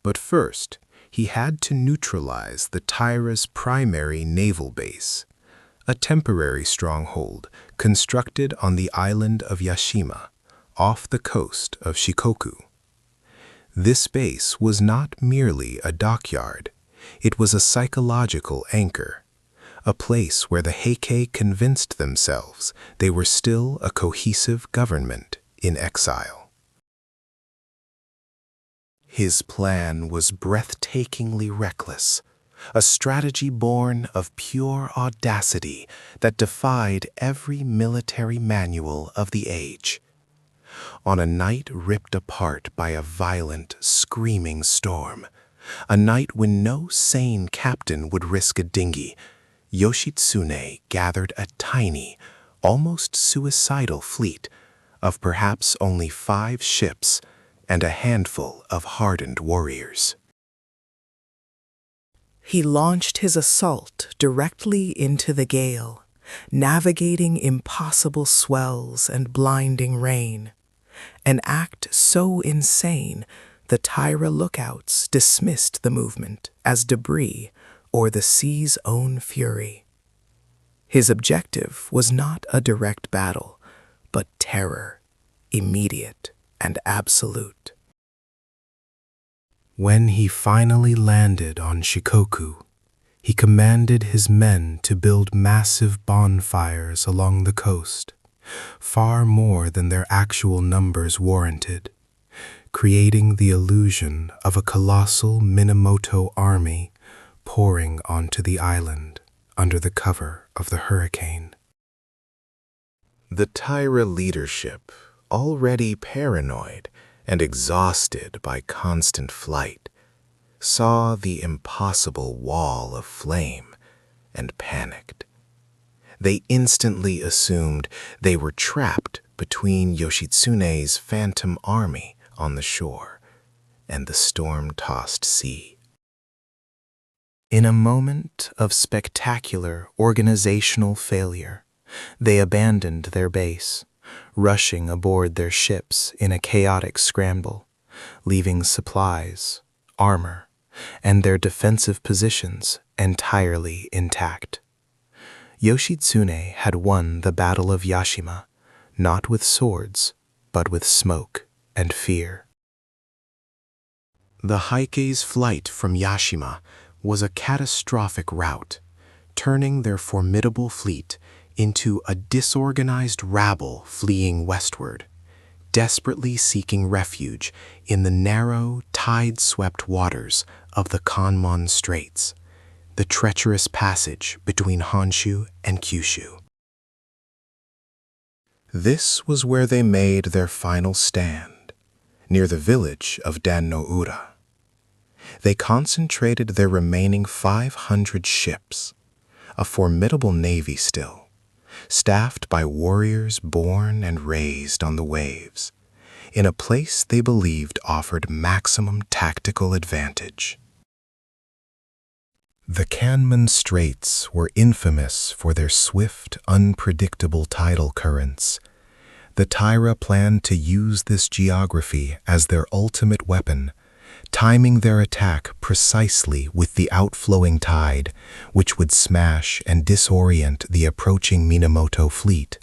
but first he had to neutralize the Taira's primary naval base, a temporary stronghold constructed on the island of Yashima, off the coast of Shikoku. This base was not merely a dockyard, it was a psychological anchor, a place where the Heike convinced themselves they were still a cohesive government in exile. His plan was breathtakingly reckless, a strategy born of pure audacity that defied every military manual of the age. On a night ripped apart by a violent, screaming storm, a night when no sane captain would risk a dinghy, Yoshitsune gathered a tiny, almost suicidal fleet of perhaps only 5 ships and a handful of hardened warriors. He launched his assault directly into the gale, navigating impossible swells and blinding rain, an act so insane the Taira lookouts dismissed the movement as debris or the sea's own fury. His objective was not a direct battle, but terror, immediate and absolute. When he finally landed on Shikoku, he commanded his men to build massive bonfires along the coast, far more than their actual numbers warranted, creating the illusion of a colossal Minamoto army pouring onto the island under the cover of the hurricane. The Taira leadership, already paranoid and exhausted by constant flight, saw the impossible wall of flame and panicked. They instantly assumed they were trapped between Yoshitsune's phantom army on the shore and the storm-tossed sea. In a moment of spectacular organizational failure, they abandoned their base, rushing aboard their ships in a chaotic scramble, leaving supplies, armor, and their defensive positions entirely intact. Yoshitsune had won the Battle of Yashima, not with swords, but with smoke and fear. The Heike's flight from Yashima was a catastrophic rout, turning their formidable fleet into a disorganized rabble fleeing westward, desperately seeking refuge in the narrow, tide-swept waters of the Kanmon Straits, the treacherous passage between Honshu and Kyushu. This was where they made their final stand, near the village of Dan-no-ura. They concentrated their remaining 500 ships, a formidable navy still, staffed by warriors born and raised on the waves, in a place they believed offered maximum tactical advantage. The Kanmon Straits were infamous for their swift, unpredictable tidal currents. The Taira planned to use this geography as their ultimate weapon, timing their attack precisely with the outflowing tide, which would smash and disorient the approaching Minamoto fleet,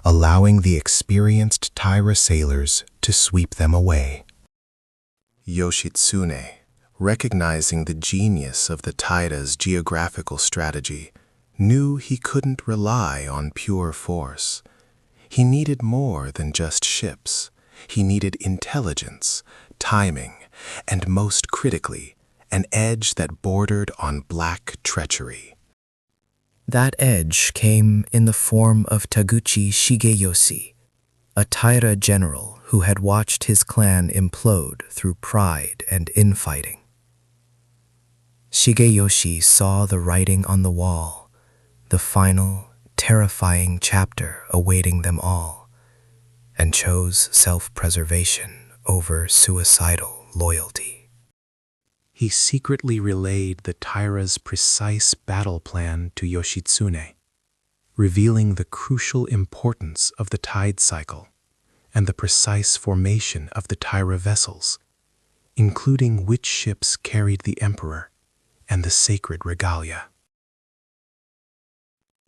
allowing the experienced Taira sailors to sweep them away. Yoshitsune, recognizing the genius of the Taira's geographical strategy, knew he couldn't rely on pure force. He needed more than just ships. He needed intelligence, timing, and most critically, an edge that bordered on black treachery. That edge came in the form of Taguchi Shigeyoshi, a Taira general who had watched his clan implode through pride and infighting. Shigeyoshi saw the writing on the wall, the final, terrifying chapter awaiting them all, and chose self-preservation over suicidal loyalty. He secretly relayed the Taira's precise battle plan to Yoshitsune, revealing the crucial importance of the tide cycle and the precise formation of the Taira vessels, including which ships carried the emperor and the sacred regalia.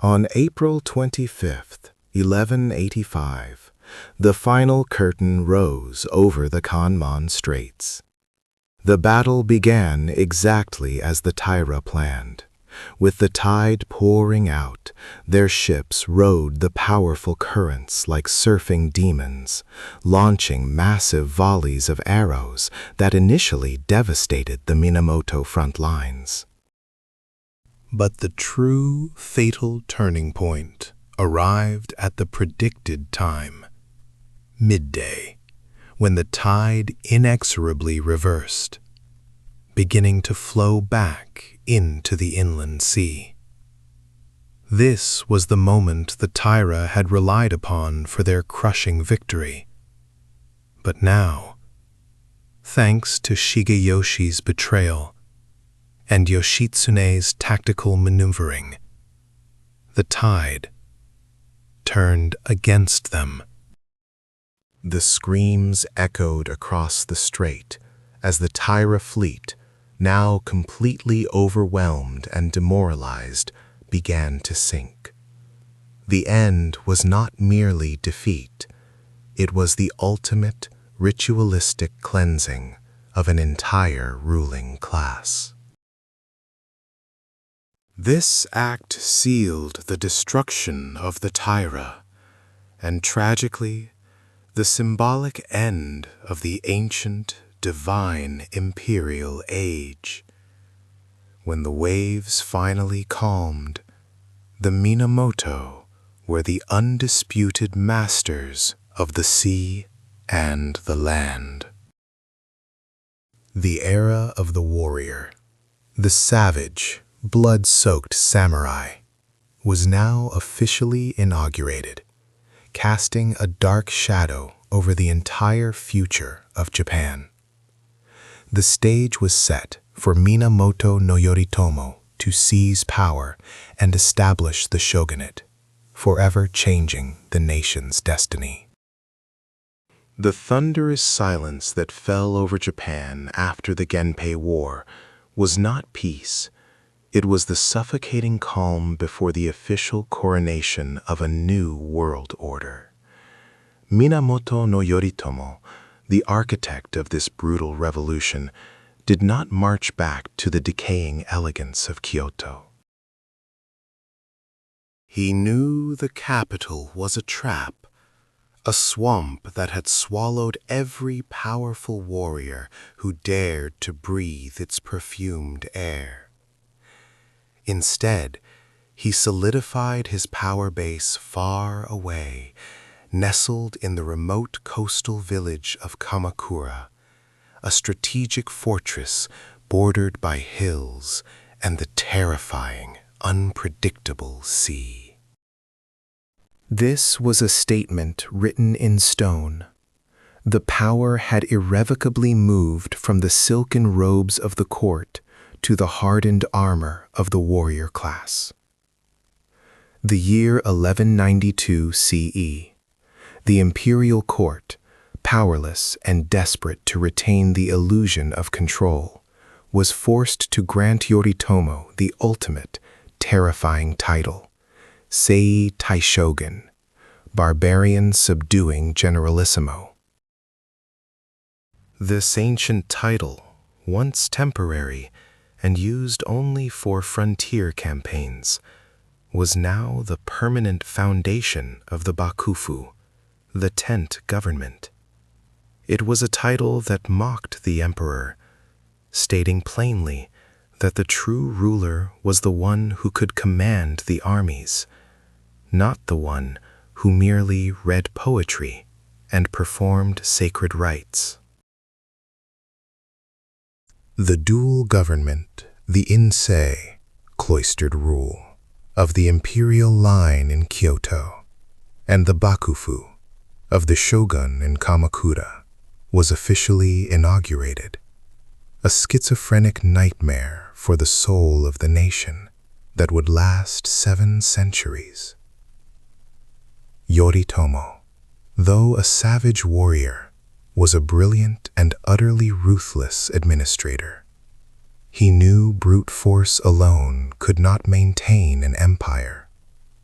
On April 25th, 1185, the final curtain rose over the Kanmon Straits. The battle began exactly as the Taira planned. With the tide pouring out, their ships rode the powerful currents like surfing demons, launching massive volleys of arrows that initially devastated the Minamoto front lines. But the true fatal turning point arrived at the predicted time, midday, when the tide inexorably reversed, beginning to flow back into the inland sea. This was the moment the Taira had relied upon for their crushing victory. But now, thanks to Shigeyoshi's betrayal and Yoshitsune's tactical maneuvering, the tide turned against them. The screams echoed across the strait as the Taira fleet, now completely overwhelmed and demoralized, began to sink. The end was not merely defeat. It was the ultimate ritualistic cleansing of an entire ruling class. This act sealed the destruction of the Taira, and tragically, the symbolic end of the ancient, divine imperial age. When the waves finally calmed, the Minamoto were the undisputed masters of the sea and the land. The era of the warrior, the savage, blood-soaked samurai, was now officially inaugurated, casting a dark shadow over the entire future of Japan. The stage was set for Minamoto no Yoritomo to seize power and establish the shogunate, forever changing the nation's destiny. The thunderous silence that fell over Japan after the Genpei War was not peace. It was the suffocating calm before the official coronation of a new world order. Minamoto no Yoritomo, the architect of this brutal revolution, did not march back to the decaying elegance of Kyoto. He knew the capital was a trap, a swamp that had swallowed every powerful warrior who dared to breathe its perfumed air. Instead, he solidified his power base far away, nestled in the remote coastal village of Kamakura, a strategic fortress bordered by hills and the terrifying, unpredictable sea. This was a statement written in stone. The power had irrevocably moved from the silken robes of the court to the hardened armor of the warrior class. The year 1192 CE, the imperial court, powerless and desperate to retain the illusion of control, was forced to grant Yoritomo the ultimate, terrifying title, Sei Taishogun, barbarian subduing generalissimo. This ancient title, once temporary and used only for frontier campaigns, was now the permanent foundation of the Bakufu, the tent government. It was a title that mocked the emperor, stating plainly that the true ruler was the one who could command the armies, not the one who merely read poetry and performed sacred rites. The dual government, the Insei, cloistered rule, of the imperial line in Kyoto, and the Bakufu, of the shogun in Kamakura, was officially inaugurated, a schizophrenic nightmare for the soul of the nation that would last 7 centuries. Yoritomo, though a savage warrior, was a brilliant and utterly ruthless administrator. He knew brute force alone could not maintain an empire.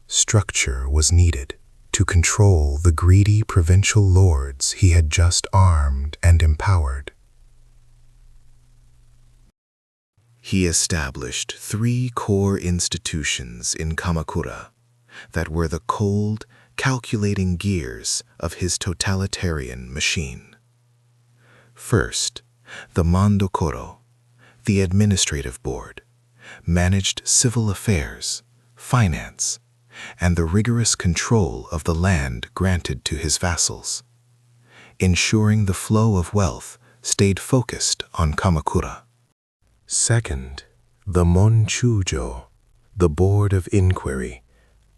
Structure was needed to control the greedy provincial lords he had just armed and empowered. He established 3 core institutions in Kamakura that were the cold, calculating gears of his totalitarian machine. First, the Mandokoro, the administrative board, managed civil affairs, finance, and the rigorous control of the land granted to his vassals, ensuring the flow of wealth stayed focused on Kamakura. Second, the Monchujo, the board of inquiry,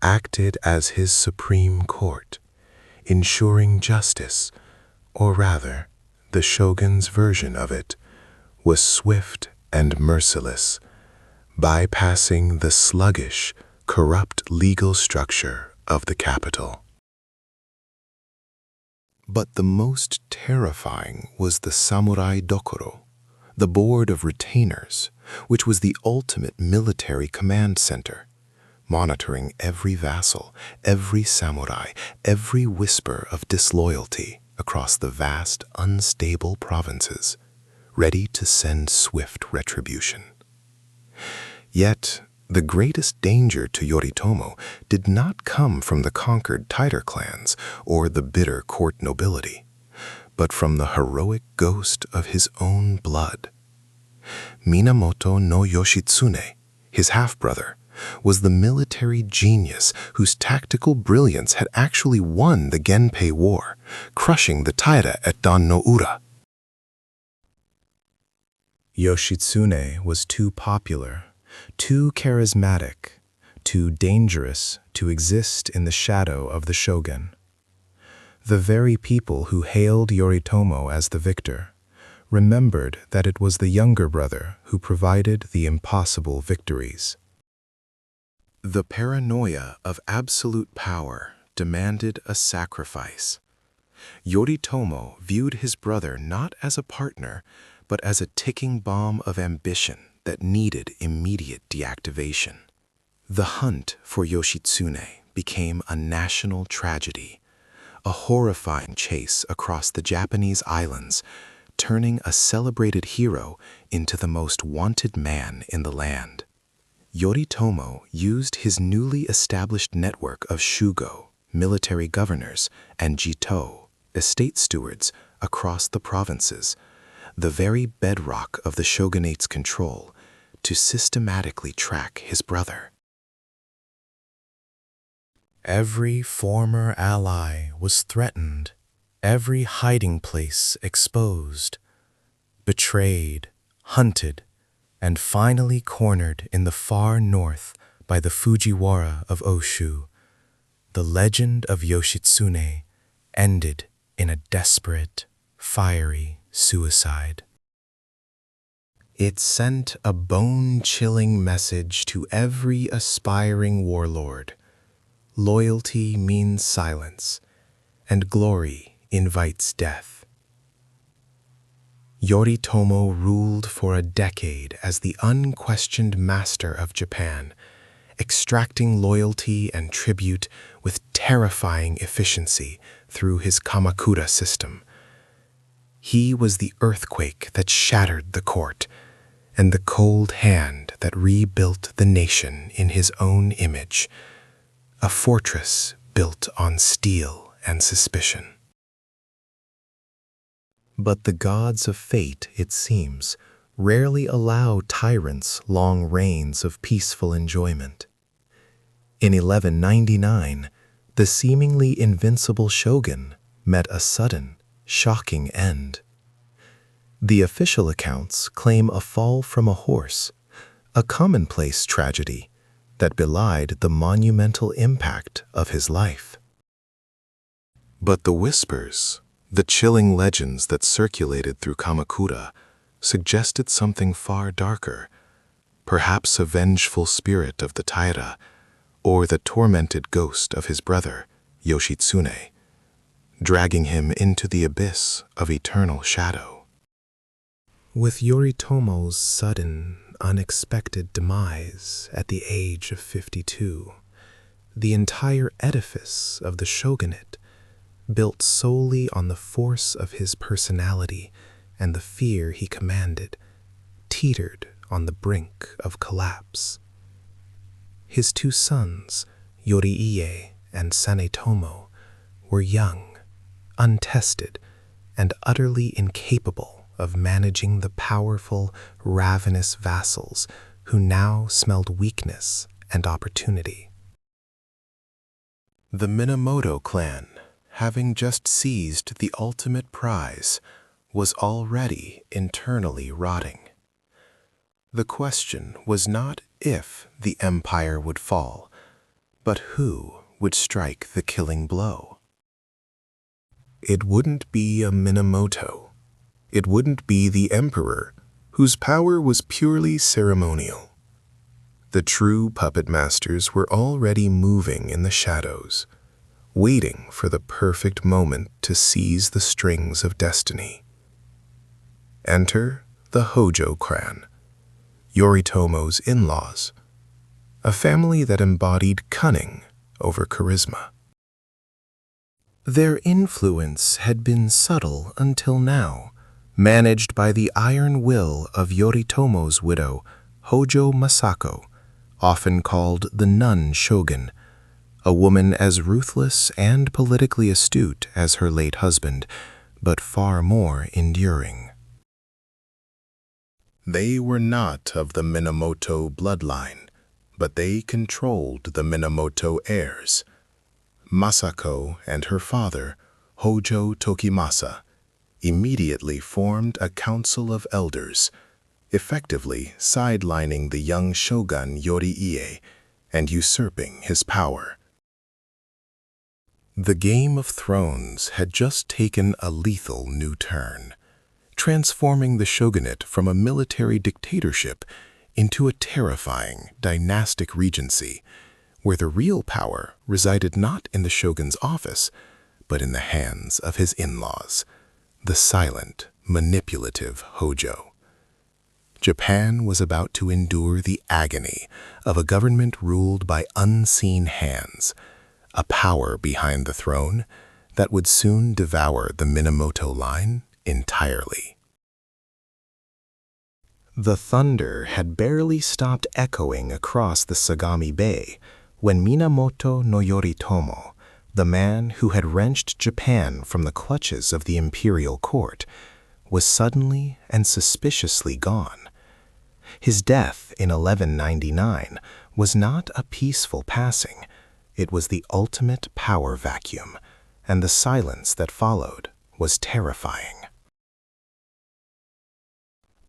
acted as his supreme court, ensuring justice, or rather, the shogun's version of it, was swift and merciless, bypassing the sluggish, corrupt legal structure of the capital. But the most terrifying was the Samurai Dokoro, the board of retainers, which was the ultimate military command center, monitoring every vassal, every samurai, every whisper of disloyalty across the vast, unstable provinces, ready to send swift retribution. Yet, the greatest danger to Yoritomo did not come from the conquered Taira clans or the bitter court nobility, but from the heroic ghost of his own blood. Minamoto no Yoshitsune, his half-brother, was the military genius whose tactical brilliance had actually won the Genpei War, crushing the Taira at Dan no Ura. Yoshitsune was too popular, too charismatic, too dangerous to exist in the shadow of the shogun. The very people who hailed Yoritomo as the victor remembered that it was the younger brother who provided the impossible victories. The paranoia of absolute power demanded a sacrifice. Yoritomo viewed his brother not as a partner, but as a ticking bomb of ambition that needed immediate deactivation. The hunt for Yoshitsune became a national tragedy, a horrifying chase across the Japanese islands, turning a celebrated hero into the most wanted man in the land. Yoritomo used his newly established network of shugo, military governors, and jito, estate stewards, across the provinces, the very bedrock of the shogunate's control, to systematically track his brother. Every former ally was threatened, every hiding place exposed, betrayed, hunted, and finally cornered in the far north by the Fujiwara of Oshu. The legend of Yoshitsune ended in a desperate, fiery suicide. It sent a bone-chilling message to every aspiring warlord. Loyalty means silence, and glory invites death. Yoritomo ruled for a decade as the unquestioned master of Japan, extracting loyalty and tribute with terrifying efficiency through his Kamakura system. He was the earthquake that shattered the court, and the cold hand that rebuilt the nation in his own image, a fortress built on steel and suspicion. But the gods of fate, it seems, rarely allow tyrants long reigns of peaceful enjoyment. In 1199, the seemingly invincible shogun met a sudden, shocking end. The official accounts claim a fall from a horse, a commonplace tragedy that belied the monumental impact of his life. But the whispers, the chilling legends that circulated through Kamakura, suggested something far darker, perhaps a vengeful spirit of the Taira, or the tormented ghost of his brother, Yoshitsune, dragging him into the abyss of eternal shadow. With Yoritomo's sudden, unexpected demise at the age of 52, the entire edifice of the shogunate, built solely on the force of his personality and the fear he commanded, teetered on the brink of collapse. His two sons, Yoriie and Sanetomo, were young, untested, and utterly incapable of managing the powerful, ravenous vassals who now smelled weakness and opportunity. The Minamoto clan, having just seized the ultimate prize, was already internally rotting. The question was not if the empire would fall, but who would strike the killing blow. It wouldn't be a Minamoto. It wouldn't be the emperor, whose power was purely ceremonial. The true puppet masters were already moving in the shadows, waiting for the perfect moment to seize the strings of destiny. Enter the Hojo clan, Yoritomo's in-laws, a family that embodied cunning over charisma. Their influence had been subtle until now, managed by the iron will of Yoritomo's widow, Hojo Masako, often called the Nun Shogun, a woman as ruthless and politically astute as her late husband, but far more enduring. They were not of the Minamoto bloodline, but they controlled the Minamoto heirs. Masako and her father, Hojo Tokimasa, immediately formed a council of elders, effectively sidelining the young shogun Yoriie and usurping his power. The Game of Thrones had just taken a lethal new turn, transforming the shogunate from a military dictatorship into a terrifying dynastic regency, where the real power resided not in the shogun's office, but in the hands of his in-laws, the silent, manipulative Hojo. Japan was about to endure the agony of a government ruled by unseen hands, a power behind the throne that would soon devour the Minamoto line entirely. The thunder had barely stopped echoing across the Sagami Bay when Minamoto no Yoritomo, the man who had wrenched Japan from the clutches of the imperial court, was suddenly and suspiciously gone. His death in 1199 was not a peaceful passing. It was the ultimate power vacuum, and the silence that followed was terrifying.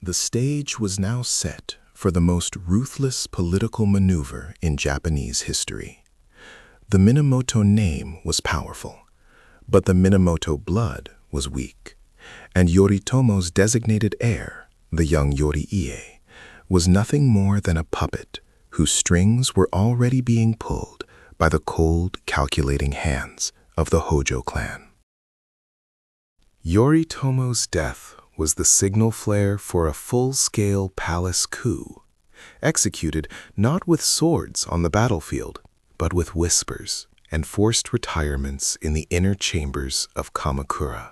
The stage was now set for the most ruthless political maneuver in Japanese history. The Minamoto name was powerful, but the Minamoto blood was weak, and Yoritomo's designated heir, the young Yoriie, was nothing more than a puppet whose strings were already being pulled by the cold, calculating hands of the Hojo clan. Yoritomo's death was the signal flare for a full-scale palace coup, executed not with swords on the battlefield, but with whispers and forced retirements in the inner chambers of Kamakura.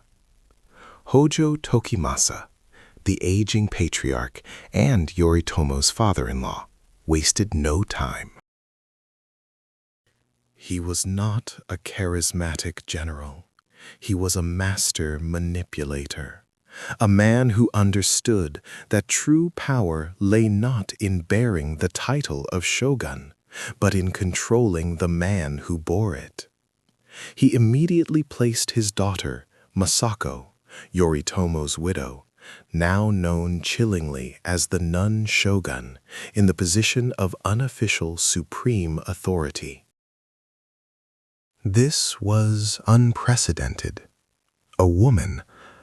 Hojo Tokimasa, the aging patriarch and Yoritomo's father-in-law, wasted no time. He was not a charismatic general. He was a master manipulator, a man who understood that true power lay not in bearing the title of shogun, but in controlling the man who bore it. He immediately placed his daughter, Masako, Yoritomo's widow, now known chillingly as the nun shogun, in the position of unofficial supreme authority. This was unprecedented. A woman,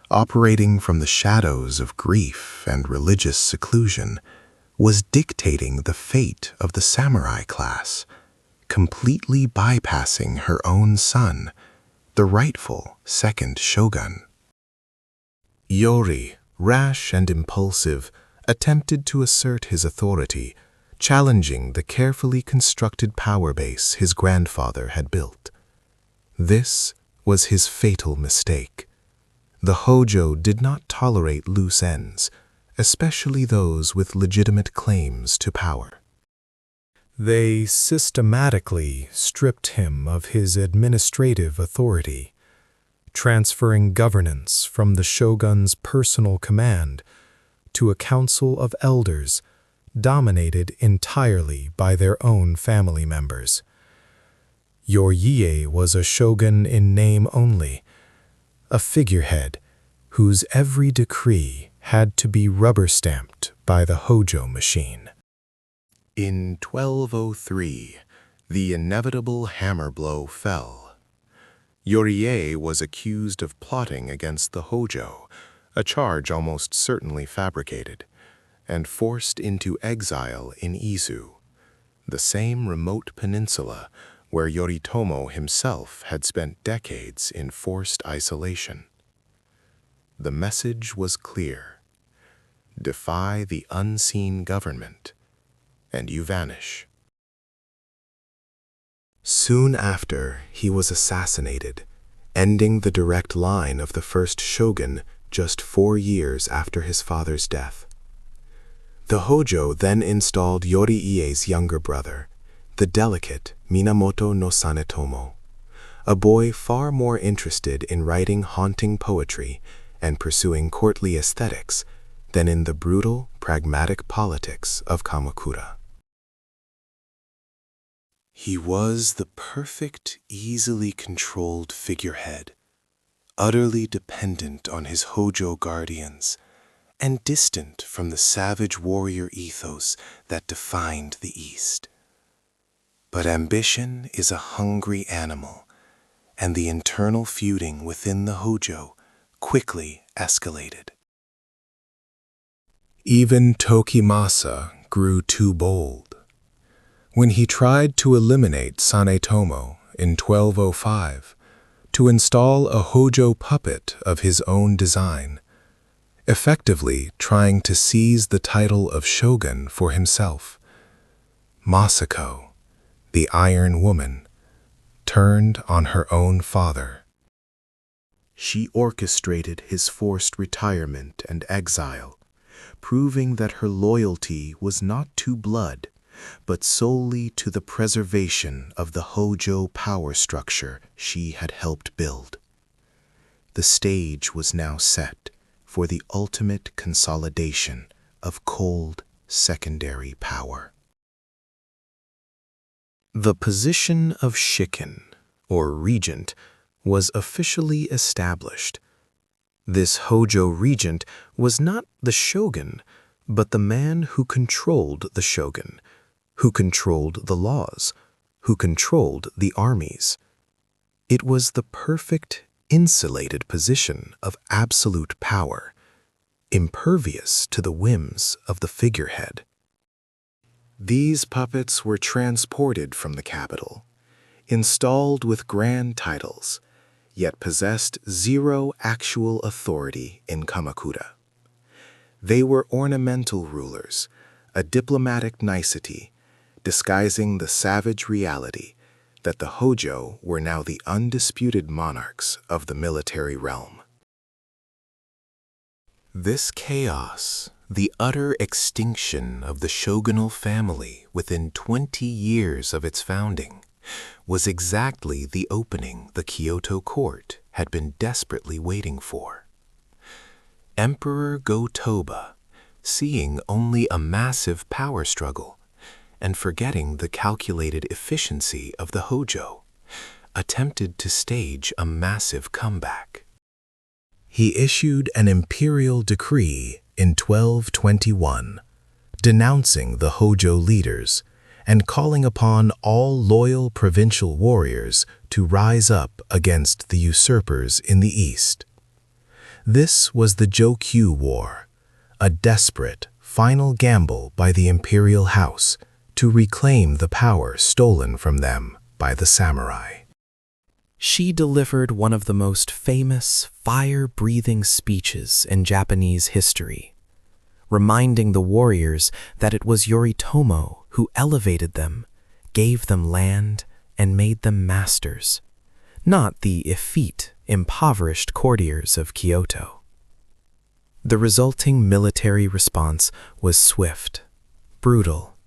operating from the shadows of grief and religious seclusion, was dictating the fate of the samurai class, completely bypassing her own son, the rightful second shogun. Yori, rash and impulsive, attempted to assert his authority, challenging the carefully constructed power base his grandfather had built. This was his fatal mistake. The Hojo did not tolerate loose ends, especially those with legitimate claims to power. They systematically stripped him of his administrative authority, transferring governance from the shogun's personal command to a council of elders dominated entirely by their own family members. Yoriie was a shogun in name only, a figurehead whose every decree had to be rubber-stamped by the Hojo machine. In 1203, the inevitable hammer blow fell. Yoriie was accused of plotting against the Hojo, a charge almost certainly fabricated, and forced into exile in Izu, the same remote peninsula where Yoritomo himself had spent decades in forced isolation. The message was clear: defy the unseen government, and you vanish. Soon after, he was assassinated, ending the direct line of the first shogun just 4 years after his father's death. The Hojo then installed Yoriie's younger brother, the delicate Minamoto no Sanetomo, a boy far more interested in writing haunting poetry and pursuing courtly aesthetics than in the brutal, pragmatic politics of Kamakura. He was the perfect, easily controlled figurehead, utterly dependent on his Hojo guardians, and distant from the savage warrior ethos that defined the East. But ambition is a hungry animal, and the internal feuding within the Hojo quickly escalated. Even Tokimasa grew too bold. When he tried to eliminate Sanetomo in 1205, to install a Hojo puppet of his own design, effectively trying to seize the title of shogun for himself, Masako, the Iron Woman, turned on her own father. She orchestrated his forced retirement and exile, proving that her loyalty was not to blood, but solely to the preservation of the Hojo power structure she had helped build. The stage was now set for the ultimate consolidation of cold secondary power. The position of shikin, or regent, was officially established. This Hojo regent was not the shogun, but the man who controlled the shogun, who controlled the laws, who controlled the armies. It was the perfect, insulated position of absolute power, impervious to the whims of the figurehead. These puppets were transported from the capital, installed with grand titles, yet possessed zero actual authority in Kamakura. They were ornamental rulers, a diplomatic nicety, disguising the savage reality that the Hojo were now the undisputed monarchs of the military realm. This chaos, the utter extinction of the shogunal family within 20 years of its founding, was exactly the opening the Kyoto court had been desperately waiting for. Emperor Go-Toba, seeing only a massive power struggle and forgetting the calculated efficiency of the Hojo, attempted to stage a massive comeback. He issued an imperial decree in 1221, denouncing the Hojo leaders and calling upon all loyal provincial warriors to rise up against the usurpers in the east. This was the Jokyu War, a desperate, final gamble by the imperial house to reclaim the power stolen from them by the samurai. She delivered one of the most famous, fire-breathing speeches in Japanese history, reminding the warriors that it was Yoritomo who elevated them, gave them land, and made them masters, not the effete, impoverished courtiers of Kyoto. The resulting military response was swift, brutal,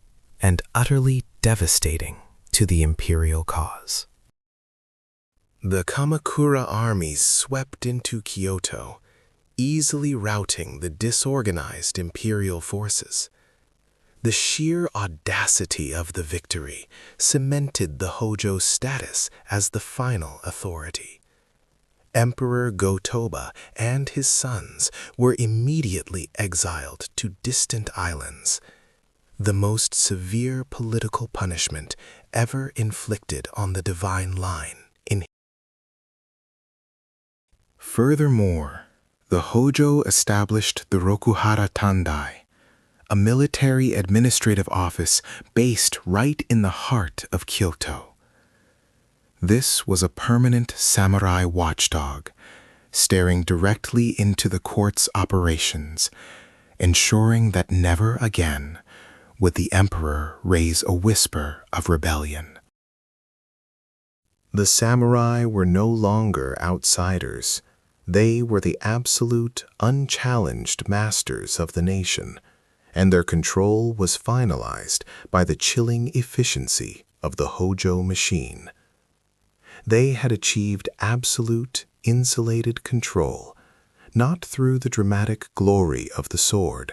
and utterly devastating to the imperial cause. The Kamakura armies swept into Kyoto, easily routing the disorganized imperial forces. The sheer audacity of the victory cemented the Hojo's status as the final authority. Emperor Go-Toba and his sons were immediately exiled to distant islands, the most severe political punishment ever inflicted on the divine line. Furthermore, the Hojo established the Rokuhara Tandai, a military administrative office based right in the heart of Kyoto. This was a permanent samurai watchdog, staring directly into the court's operations, ensuring that never again would the emperor raise a whisper of rebellion. The samurai were no longer outsiders. They were the absolute, unchallenged masters of the nation, and their control was finalized by the chilling efficiency of the Hojo machine. They had achieved absolute, insulated control, not through the dramatic glory of the sword,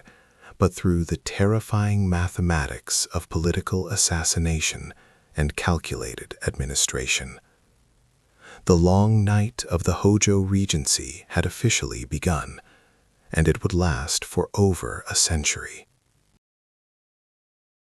but through the terrifying mathematics of political assassination and calculated administration. The long night of the Hojo Regency had officially begun, and it would last for over a century.